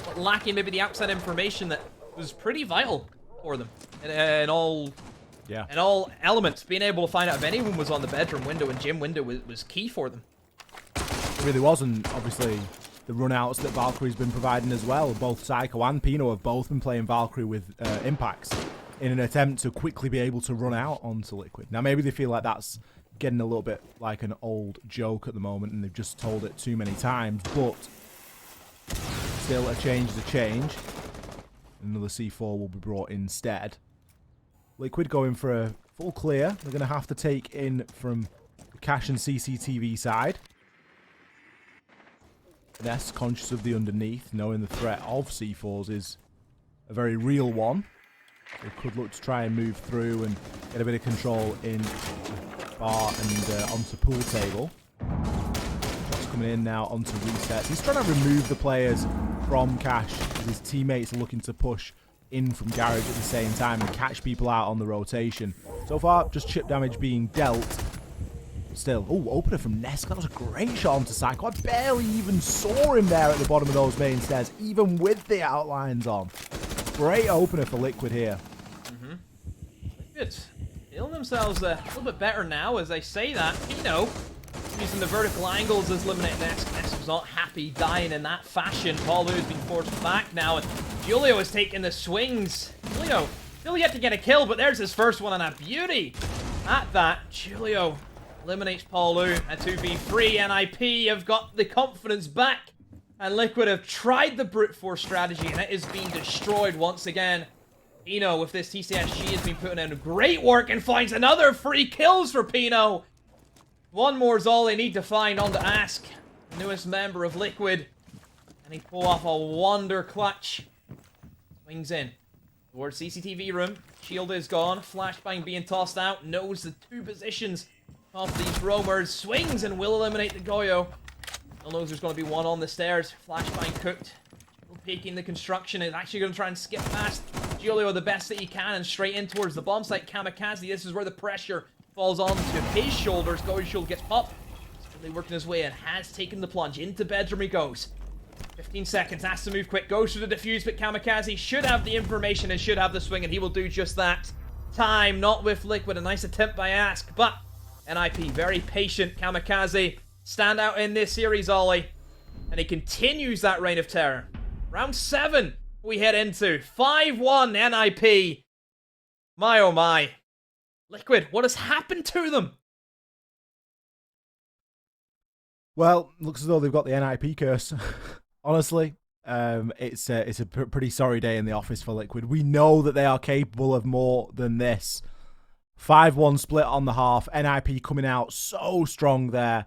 but lacking maybe the outside information that was pretty vital for them in all elements. Being able to find out if anyone was on the bedroom window and gym window was key for them. It really was, and obviously the runouts that Valkyrie's been providing as well. Both Psycho and Pino have both been playing Valkyrie with impacts in an attempt to quickly be able to run out onto Liquid. Now, maybe they feel like that's getting a little bit like an old joke at the moment, and they've just told it too many times, but still, a change is a change. Another C4 will be brought instead. Liquid going for a full clear. They're going to have to take in from the cache and CCTV side. Ness, conscious of the underneath, knowing the threat of C4s is a very real one. They could look to try and move through and get a bit of control in bar and onto pool table. Shots coming in now onto resets. He's trying to remove the players from cache, as his teammates are looking to push in from garage at the same time and catch people out on the rotation. So far, just chip damage being dealt. still. Oh, opener from Nesk. That was a great shot onto Psycho. I barely even saw him there at the bottom of those main stairs, even with the outlines on. Great opener for Liquid here. Liquid feeling themselves a little bit better now as I say that. Pino using the vertical angles as eliminating Nesk. Nesk was not happy dying in that fashion. Paul Lu has been forced back now, and Julio is taking the swings. Julio still yet to get a kill, but there's his first one, and a beauty at that. Julio eliminates Paul Lu. A 2v3. NIP have got the confidence back, and Liquid have tried the brute force strategy, and it is being destroyed once again. Pino with this TCSG has been putting in great work and finds another 3 kills for Pino. One more is all they need to find on to Ask, the newest member of Liquid. And he pull off a wonder clutch. Swings in towards CCTV room. Shield is gone. Flashbang being tossed out. Knows the 2 positions of these roamers. Swings and will eliminate the Goyo. Still knows there's going to be one on the stairs. Flashbang cooked. Peeking the construction. Is actually going to try and skip past Julio the best that he can and straight in towards the bomb site. Kamikaze. This is where the pressure falls onto his shoulders. Goyo's shoulder gets popped. Still working his way and has taken the plunge. Into bedroom he goes. 15 seconds. Has to move quick. Goes for the defuse, but Kamikaze should have the information and should have the swing, and he will do just that. Time not with Liquid. A nice attempt by Ask, but NIP very patient. Kamikaze stand out in this series, Ollie, and he continues that reign of terror. Round 7 we head into. 5-1 NIP. My oh my. Liquid, what has happened to them? Well, looks as though they've got the NIP curse. Honestly, it's a pretty sorry day in the office for Liquid. We know that they are capable of more than this. 5-1 split on the half. NIP coming out so strong there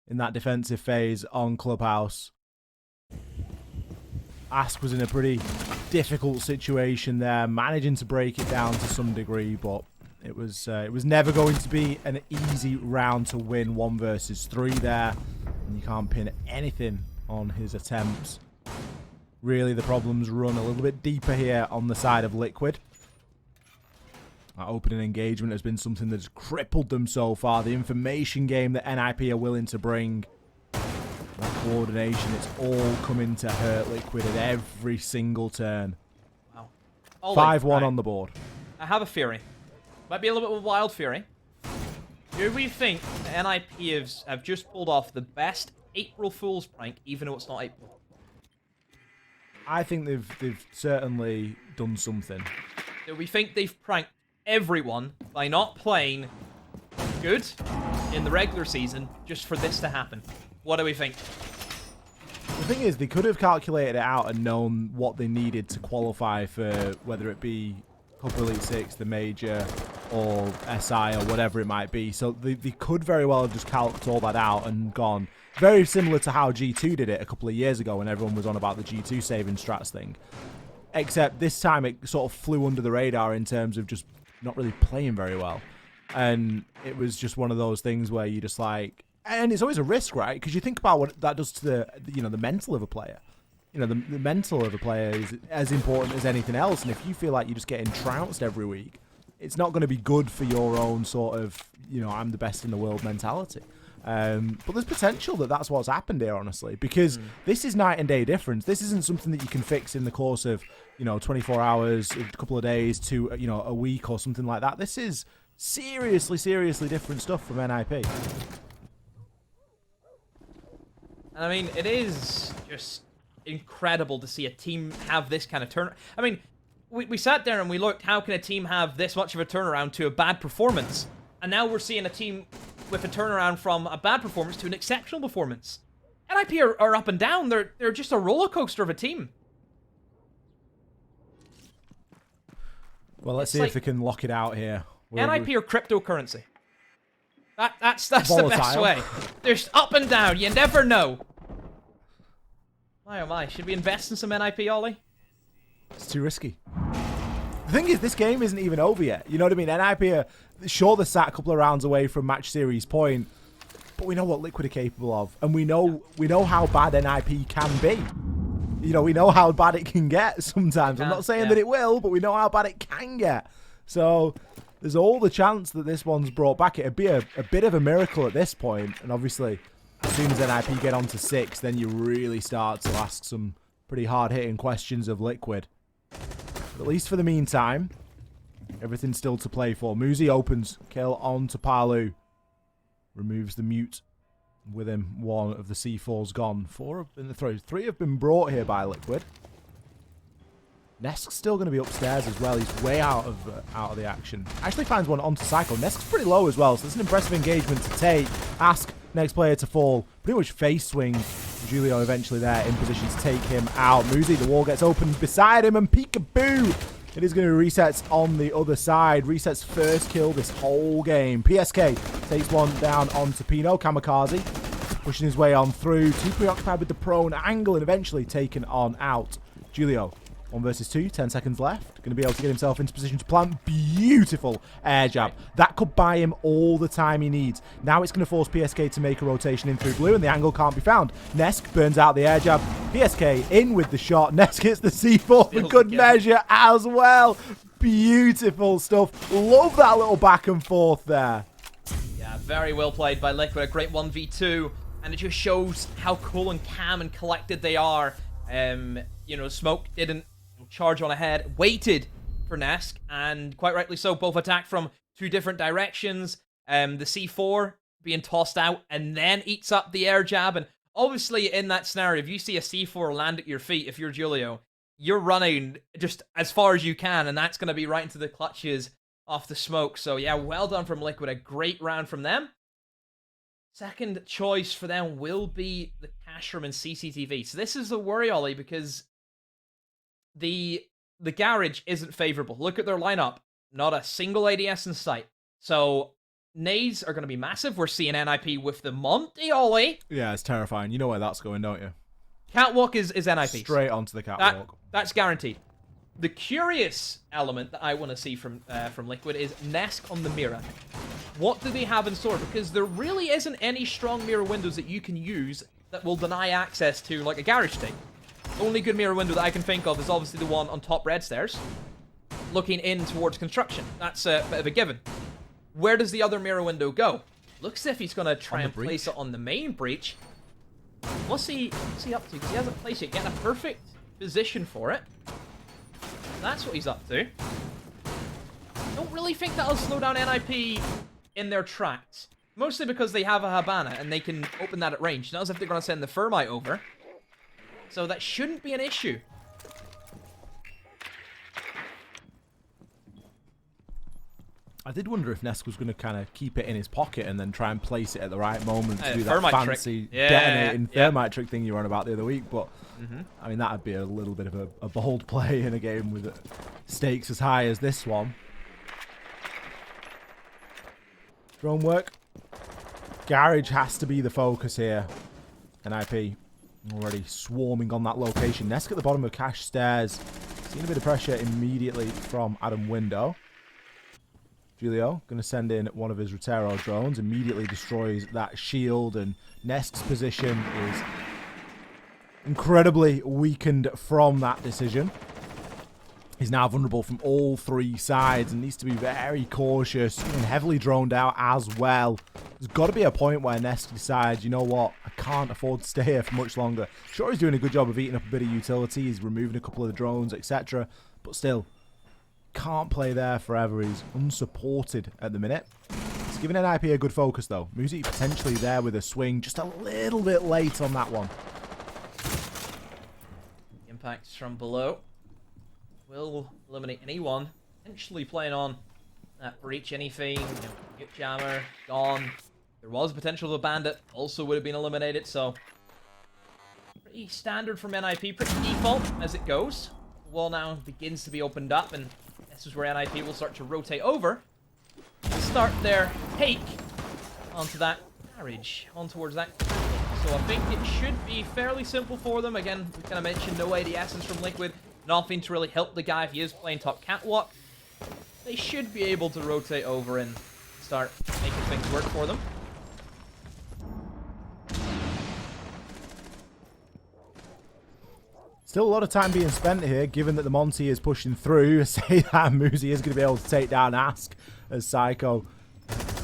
in that defensive phase on Clubhouse. Ask was in a pretty difficult situation there, managing to break it down to some degree, but it was never going to be an easy round to win 1 versus 3 there, and you can't pin anything on his attempts. Really, the problems run a little bit deeper here on the side of Liquid. That opening engagement has been something that's crippled them so far. The information game that NIP are willing to bring, that coordination, it's all coming to hurt Liquid at every single turn. Wow. 5-1 on the board. I have a theory. Might be a little bit of a wild theory. Do we think the NIP have just pulled off the best April Fool's prank, even though it's not April? I think they've certainly done something. Do we think they've pranked everyone by not playing good in the regular season just for this to happen? What do we think? The thing is, they could have calculated it out and known what they needed to qualify for, whether it be Copa Elite 6, the Major, or SI, or whatever it might be. So they could very well have just calculated all that out and gone. Very similar to how G2 did it a couple of years ago when everyone was on about the G2 saving strats thing. Except this time it sort of flew under the radar in terms of just not really playing very well. And it was just one of those things where you just like... And it's always a risk, right? Because you think about what that does to the mental of a player. The mental of a player is as important as anything else. And if you feel like you're just getting trounced every week, it's not going to be good for your own sort of, I'm the best in the world mentality. But there's potential that that's what's happened here, honestly, because this is night and day difference. This isn't something that you can fix in the course of, 24 hours, a couple of days to, a week or something like that. This is seriously, seriously different stuff from NIP. I mean, it is just incredible to see a team have this kind of turn. I mean, we sat there and we looked, how can a team have this much of a turnaround to a bad performance? And now we're seeing a team with a turnaround from a bad performance to an exceptional performance. NIP are up and down. They're just a roller coaster of a team. Well, let's see if they can lock it out here. NIP are cryptocurrency. That's the best way. They're up and down. You never know. My oh my. Should we invest in some NIP, Ollie? It's too risky. The thing is, this game isn't even over yet. You know what I mean? NIP are sure they're sat a couple of rounds away from match series point, but we know what Liquid are capable of, and we know how bad NIP can be. We know how bad it can get sometimes. I'm not saying that it will, but we know how bad it can get. So There's all the chance that this one's brought back. It'd be a bit of a miracle at this point. And obviously, as soon as NIP get on to 6, then you really start to ask some pretty hard-hitting questions of Liquid. But at least for the meantime, everything's still to play for. Muzi opens. Kill on to Palu. Removes the mute. With him, one of the C4's gone. 4 have been the throws. 3 have been brought here by Liquid. Nesk's still going to be upstairs as well. He's way out of the action. Actually finds one onto Cycle. Nesk's pretty low as well, so it's an impressive engagement to take. Ask next player to fall. Pretty much face swing. Julio eventually there in position to take him out. Muzi, the wall gets opened beside him, and peekaboo! It is going to be resets on the other side. Resets first kill this whole game. PSK takes one down onto Pino. Kamikaze pushing his way on through. Too preoccupied with the prone angle and eventually taken on out. Julio, 1 versus 2, 10 seconds left. Going to be able to get himself into position to plant. Beautiful air jab. That could buy him all the time he needs. Now it's going to force PSK to make a rotation in through blue, and the angle can't be found. Nesk burns out the air jab. PSK in with the shot. Nesk hits the C4 for good measure as well. Beautiful stuff. Love that little back and forth there. Yeah, very well played by Liquid. A great 1v2. And it just shows how cool and calm and collected they are. You know, Smoke didn't charge on ahead, waited for Nesk, and quite rightly so, both attacked from 2 different directions. The C4 being tossed out and then eats up the air jab. And obviously in that scenario, if you see a C4 land at your feet, if you're Julio, you're running just as far as you can, and that's going to be right into the clutches off the Smoke. So yeah, well done from Liquid. A great round from them. Second choice for them will be the cash room and CCTV. So this is the worry, Ollie, because the garage isn't favorable. Look at their lineup. Not a single ADS in sight. So nades are going to be massive. We're seeing NIP with the Monty, Ollie. Yeah, it's terrifying. You know where that's going, don't you? Catwalk is NIP. Straight onto the catwalk. That's guaranteed. The curious element that I want to see from Liquid is Nesk on the mirror. What do they have in store? Because there really isn't any strong mirror windows that you can use that will deny access to, like, a garage stake. The only good mirror window that I can think of is obviously the one on top red stairs, looking in towards construction. That's a bit of a given. Where does the other mirror window go? Looks as if he's going to try and place it on the main breach. What's he up to? Because he hasn't placed it. Getting a perfect position for it. That's what he's up to. Don't really think that'll slow down NIP in their tracks. Mostly because they have a Habana and they can open that at range. Not as if they're going to send the Thermite over. So that shouldn't be an issue. I did wonder if Nesk was going to kind of keep it in his pocket and then try and place it at the right moment to do that Thermite fancy trick. detonating Thermite trick thing you were on about the other week. But, I mean, that would be a little bit of a bold play in a game with stakes as high as this one. Drone work. Garage has to be the focus here. NIP already swarming on that location. Nesk at the bottom of Cash stairs. Seeing a bit of pressure immediately from Adam Window. Julio going to send in one of his Rotero drones. Immediately destroys that shield. And Nesk's position is incredibly weakened from that decision. He's now vulnerable from all 3 sides and needs to be very cautious and heavily droned out as well. There's got to be a point where Nesk decides, you know what, I can't afford to stay here for much longer. Sure, he's doing a good job of eating up a bit of utility. He's removing a couple of the drones, etc. But still, can't play there forever. He's unsupported at the minute. It's giving NIP a good focus, though. Muzi potentially there with a swing. Just a little bit late on that one. Impacts from below will eliminate anyone potentially playing on that breach. Anything, Jammer, gone. There was potential of a bandit, also would have been eliminated, so pretty standard from NIP, pretty default as it goes. The wall now begins to be opened up, and this is where NIP will start to rotate over and start their take onto that garage, on towards that. So I think it should be fairly simple for them. Again, we kind of mentioned no ADSs from Liquid. Nothing to really help the guy if he is playing top catwalk. They should be able to rotate over and start making things work for them. Still a lot of time being spent here, given that the Monty is pushing through. Say that Muzi is going to be able to take down Ask as Psycho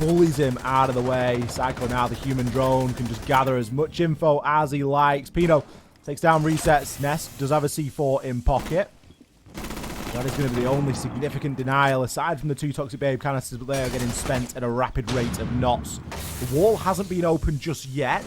bullies him out of the way. Psycho now, the human drone, can just gather as much info as he likes. Pino takes down resets. Nest does have a C4 in pocket. That is going to be the only significant denial, aside from the 2 Toxic Babe canisters, but they are getting spent at a rapid rate of knots. The wall hasn't been opened just yet,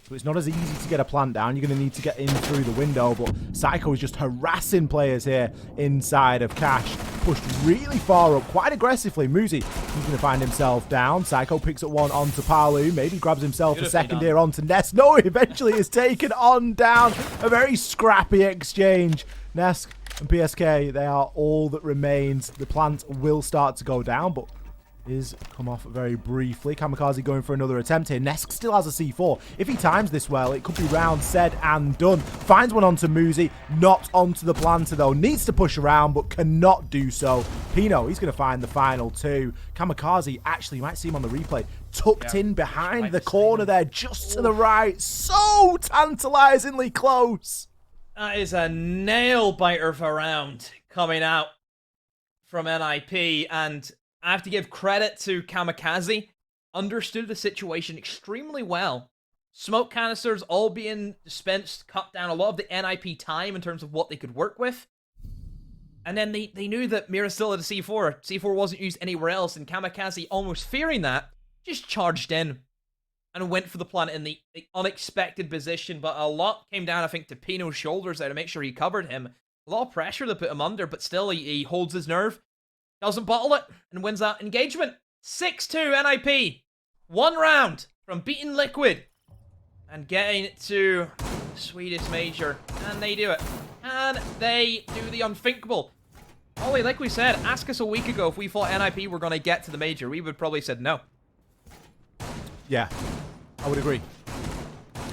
so it's not as easy to get a plant down. You're going to need to get in through the window, but Psycho is just harassing players here inside of Cash. Pushed really far up, quite aggressively. Muzi, he's going to find himself down. Psycho picks up one onto Palu, maybe grabs himself a second here onto Nest. No, eventually is taken on down. A very scrappy exchange. Nest and PSK, they are all that remains. The plant will start to go down, but is come off very briefly. Kamikaze going for another attempt here. Nesk still has a C4. If he times this well, it could be round said and done. Finds one onto Muzi, not onto the planter though. Needs to push around, but cannot do so. Pino, he's going to find the final 2. Kamikaze, actually, you might see him on the replay, tucked in behind the corner there, just to the right. So tantalizingly close. That is a nail biter of a round coming out from NIP, and I have to give credit to Kamikaze. Understood the situation extremely well. Smoke canisters all being dispensed, cut down a lot of the NIP time in terms of what they could work with. And then they knew that Mira still had a C4. C4 wasn't used anywhere else, and Kamikaze, almost fearing that, just charged in and went for the plant in the unexpected position. But a lot came down, I think, to Pino's shoulders there to make sure he covered him. A lot of pressure to put him under, but still he holds his nerve. Doesn't bottle it, and wins that engagement. 6-2 NIP. 1 round from beating Liquid and getting to Swedish Major. And they do it. And they do the unthinkable. Ollie, like we said, ask us a week ago if we thought NIP were going to get to the Major. We would probably said no. Yeah, I would agree.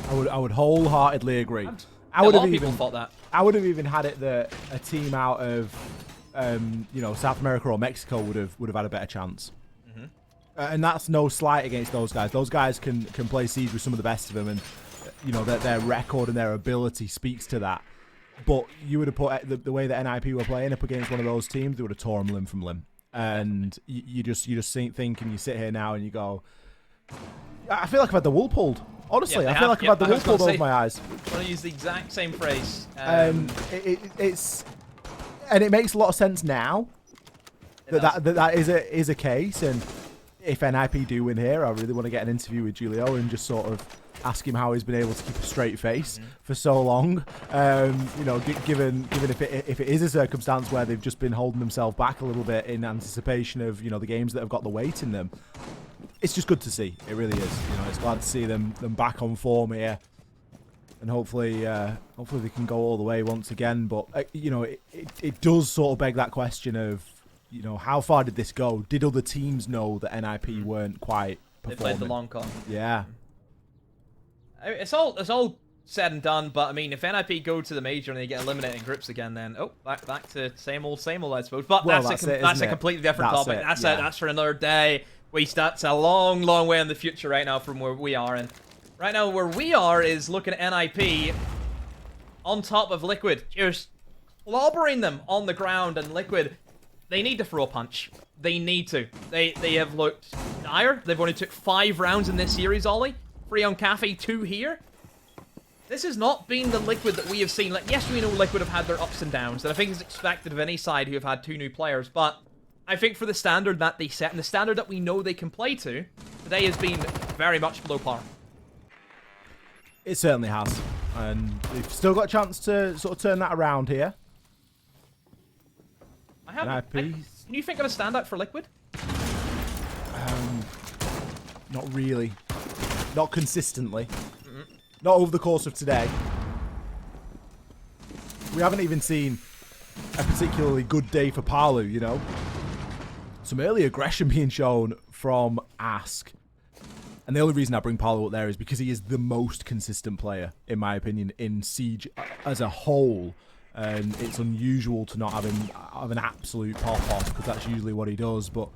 I would wholeheartedly agree. A lot of people thought that. I would have even had it that a team out of you know, South America or Mexico would have had a better chance. And that's no slight against those guys. Those guys can play Siege with some of the best of them, and you know their record and their ability speaks to that. But you would have put the way that NIP were playing up against one of those teams, they would have tore them limb from limb. And you just think and you sit here now and you go, I feel like I've had the wool pulled. Honestly, I feel like I've had the wool pulled over my eyes. I'm going to use the exact same phrase. And it makes a lot of sense now that is a case. And if NIP do win here, I really want to get an interview with Julio and just sort of ask him how he's been able to keep a straight face for so long. You know, given if it is a circumstance where they've just been holding themselves back a little bit in anticipation of, you know, the games that have got the weight in them. It's just good to see. It really is. You know, it's glad to see them back on form here. And hopefully they can go all the way once again. But, you know, it does sort of beg that question of, you know, how far did this go? Did other teams know that NIP weren't quite performing? They played the long con. Yeah. It's all said and done, but, I mean, if NIP go to the Major and they get eliminated in groups again, then, back to same old, I suppose. But well, that's a completely different topic. That's for another day. That's a long, long way in the future right now from where we are. And right now, where we are is looking at NIP on top of Liquid, just clobbering them on the ground. And Liquid, they need to throw a punch. They need to. They have looked dire. They've only took 5 rounds in this series, Ollie. 3 on Kafe, 2 here. This has not been the Liquid that we have seen. Like, yes, we know Liquid have had their ups and downs, that I think is expected of any side who have had 2 new players, but I think for the standard that they set and the standard that we know they can play to, today has been very much below par. It certainly has. And they've still got a chance to sort of turn that around here. Can you think of a standout for Liquid? Not really. Not consistently. Not over the course of today. We haven't even seen a particularly good day for Palu, you know. Some early aggression being shown from Ask. And the only reason I bring Palu up there is because he is the most consistent player, in my opinion, in Siege as a whole. And it's unusual to not have him have an absolute pop-off, because that's usually what he does. But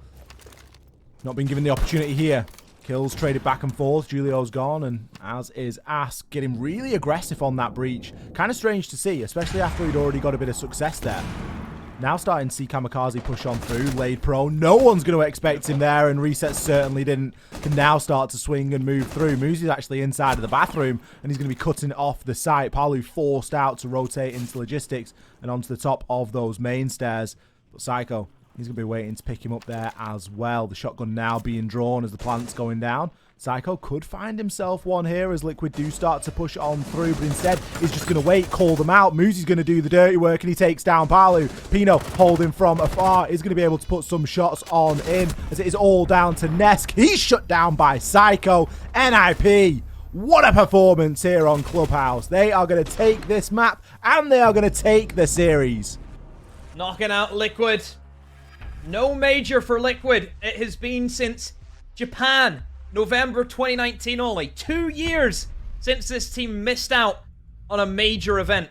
not been given the opportunity here. Kills traded back and forth. Julio's gone, and as is Ask, getting really aggressive on that breach. Kind of strange to see, especially after he'd already got a bit of success there. Now starting to see Kamikaze push on through. Laid prone. No one's going to expect him there, and Reset certainly didn't. Can now start to swing and move through. Moosey's actually inside of the bathroom, and he's going to be cutting off the site. Palu forced out to rotate into logistics and onto the top of those main stairs. But Psycho, he's going to be waiting to pick him up there as well. The shotgun now being drawn as the plant's going down. Psycho could find himself one here as Liquid do start to push on through, but instead he's just going to wait, call them out. Moosey's going to do the dirty work, and he takes down Palu. Pino holding from afar is going to be able to put some shots on in, as it is all down to Nesk. He's shut down by Psycho. NIP, what a performance here on Clubhouse. They are going to take this map, and they are going to take the series. Knocking out Liquid. No major for Liquid. It has been since Japan, November 2019 only. 2 years since this team missed out on a major event.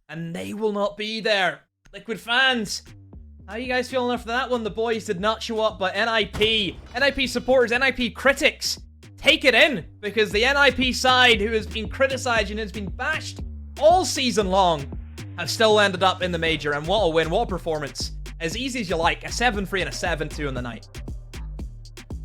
And they will not be there. Liquid fans, how are you guys feeling after that one? The boys did not show up, but NIP supporters, NIP critics, take it in. Because the NIP side, who has been criticized and has been bashed all season long, have still ended up in the major. And what a win, what a performance. As easy as you like, a 7-3 and a 7-2 in the night.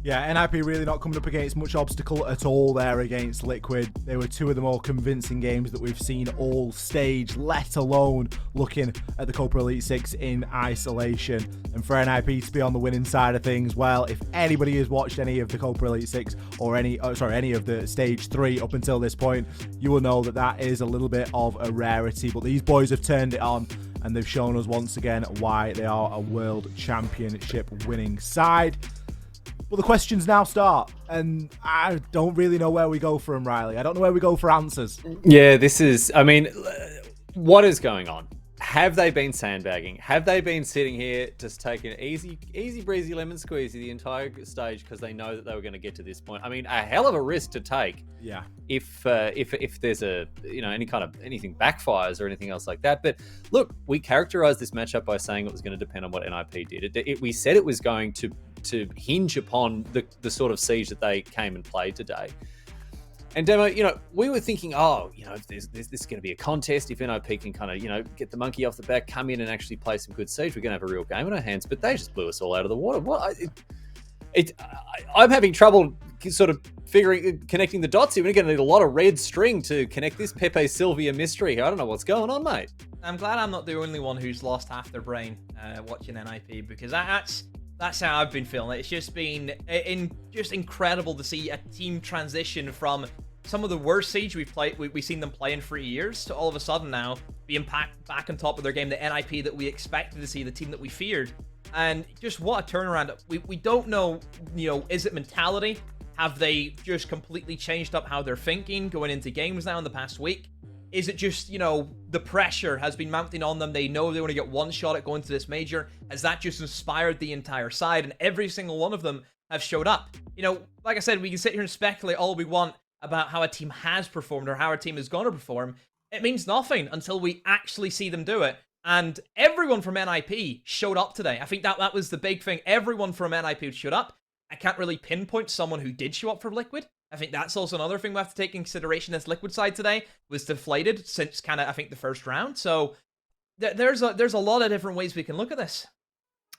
Yeah, NIP really not coming up against much obstacle at all there against Liquid. They were two of the more convincing games that we've seen all stage, let alone looking at the Copa Elite 6 in isolation. And for NIP to be on the winning side of things, well, if anybody has watched any of the Copa Elite 6 or any of the Stage 3 up until this point, you will know that that is a little bit of a rarity. But these boys have turned it on, and they've shown us once again why they are a World Championship winning side. Well, the questions now start, and I don't really know where we go for them, Riley. I don't know where we go for answers. Yeah, this is, I mean, what is going on? Have they been sandbagging? Have they been sitting here just taking an easy breezy lemon squeezy the entire stage because they know that they were going to get to this point? I mean, a hell of a risk to take. Yeah. If there's a, any kind of anything backfires or anything else like that. But look, we characterized this matchup by saying it was going to depend on what NIP did. We said it was going to hinge upon the sort of siege that they came and played today. And Demo, we were thinking, if there's going to be a contest, if NIP can kind of, get the monkey off the back, come in and actually play some good siege, we're going to have a real game on our hands. But they just blew us all out of the water. I'm having trouble sort of connecting the dots here. We're going to need a lot of red string to connect this Pepe Sylvia mystery. I don't know what's going on, mate. I'm glad I'm not the only one who's lost half their brain watching NIP, because that's how I've been feeling. It's just been incredible to see a team transition from some of the worst siege we've seen them play in 3 years to all of a sudden now being back on top of their game, the NIP that we expected to see, the team that we feared. And just what a turnaround. We don't know, is it mentality? Have they just completely changed up how they're thinking going into games now in the past week? Is it just, the pressure has been mounting on them? They know they want to get one shot at going to this major. Has that just inspired the entire side? And every single one of them have showed up. Like I said, we can sit here and speculate all we want about how a team has performed or how a team is going to perform. It means nothing until we actually see them do it. And everyone from NIP showed up today. I think that was the big thing. Everyone from NIP showed up. I can't really pinpoint someone who did show up for Liquid. I think that's also another thing we have to take in consideration. This Liquid side today was deflated since I think the first round. So there's a lot of different ways we can look at this.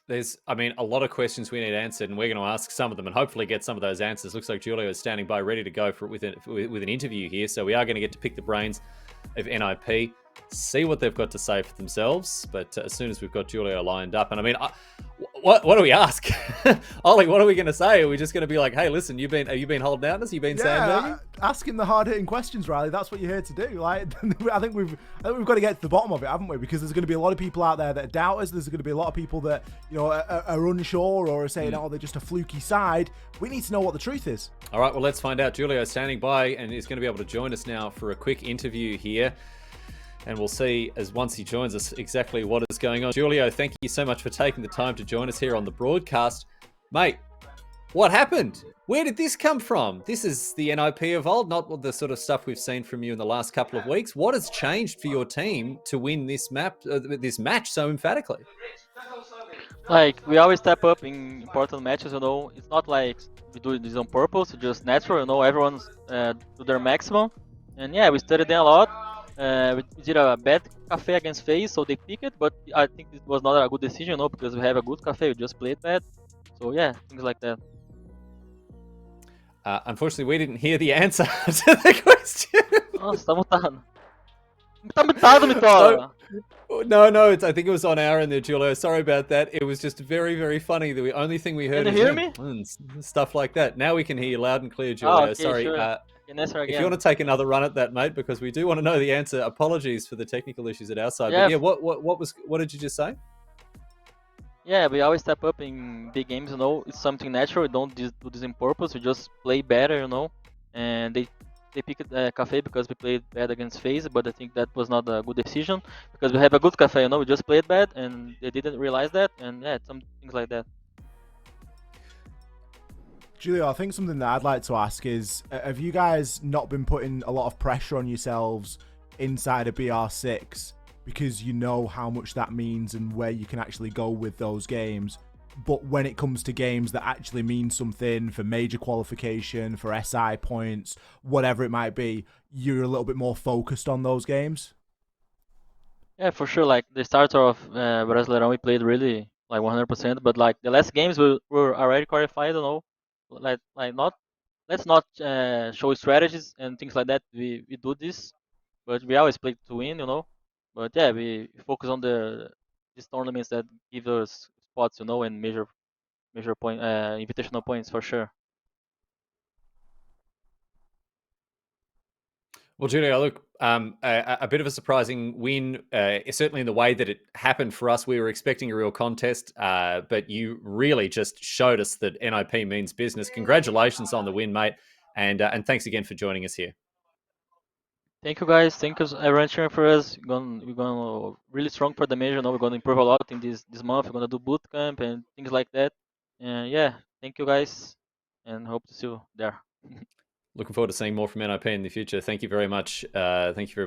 There's, a lot of questions we need answered, and we're going to ask some of them and hopefully get some of those answers. Looks like Julio is standing by ready to go with an interview here. So we are going to get to pick the brains of NIP, see what they've got to say for themselves. But as soon as we've got Julio lined up, and what do we ask? Ollie, what are we going to say? Are we just going to be like, hey, listen, have you been holding out us? You been sandbagging? Asking the hard-hitting questions, Riley. That's what you're here to do. Like, I think we've got to get to the bottom of it, haven't we? Because there's going to be a lot of people out there that doubt us. There's going to be a lot of people that are unsure or are saying, they're just a fluky side. We need to know what the truth is. All right, well, let's find out. Julio standing by and is going to be able to join us now for a quick interview here. And we'll see once he joins us exactly what is going on. Julio, thank you so much for taking the time to join us here on the broadcast. Mate, what happened? Where did this come from? This is the NIP of old, not the sort of stuff we've seen from you in the last couple of weeks. What has changed for your team to win this match so emphatically? Like we always step up in important matches, you know. It's not like we do this on purpose, it's just natural, you know. Everyone's do their maximum, and yeah, we studied them a lot. We did a bad Cafe against FaZe, so they pick it, but I think it was not a good decision, you know, because we have a good Cafe, we just played bad. So yeah, things like that. Unfortunately, we didn't hear the answer to the question. Nossa, tá mutado. Tá mutado, Mitola! No, I think it was on our end there, Julio. Sorry about that. It was just very, very funny. The only thing we heard Can is you hear me? stuff like that. Now we can hear you loud and clear, Oh, Julio. okay, Sorry. sure. Can answer If you again. want to take another run at that, mate, because we do want to know the answer. Apologies for the technical issues at our side. Yeah, But yeah, what did you just say? yeah, we always step up in big games, you know. It's something natural. We don't do this in purpose. We just play better, you know. And they picked Cafe because we played bad against FaZe, but I think that was not a good decision because we have a good Cafe, you know. We just played bad, and they didn't realize that, and yeah, some things like that. Julio, I think something that I'd like to ask is, have you guys not been putting a lot of pressure on yourselves inside of BR6 because you know how much that means and where you can actually go with those games? But when it comes to games that actually mean something for major qualification, for SI points, whatever it might be, you're a little bit more focused on those games? Yeah, for sure. Like the start of Brasileirão, we played really like 100%, but like the last games we were already qualified, you know. Like not let's not show strategies and things like that. We do this, but we always play to win, you know. But yeah, we focus on these tournaments that give us spots, you know, and major point invitational points for sure. Well, Julio, look, a bit of a surprising win, certainly in the way that it happened for us. We were expecting a real contest, but you really just showed us that NIP means business. Congratulations on the win, mate, and thanks again for joining us here. Thank you guys. Thank you everyone cheering for us. We're going really strong for the major. Now we're gonna improve a lot in this month. We're gonna do boot camp and things like that. And yeah, thank you guys, and hope to see you there. Looking forward to seeing more from NIP in the future. Thank you very much. Thank you very much.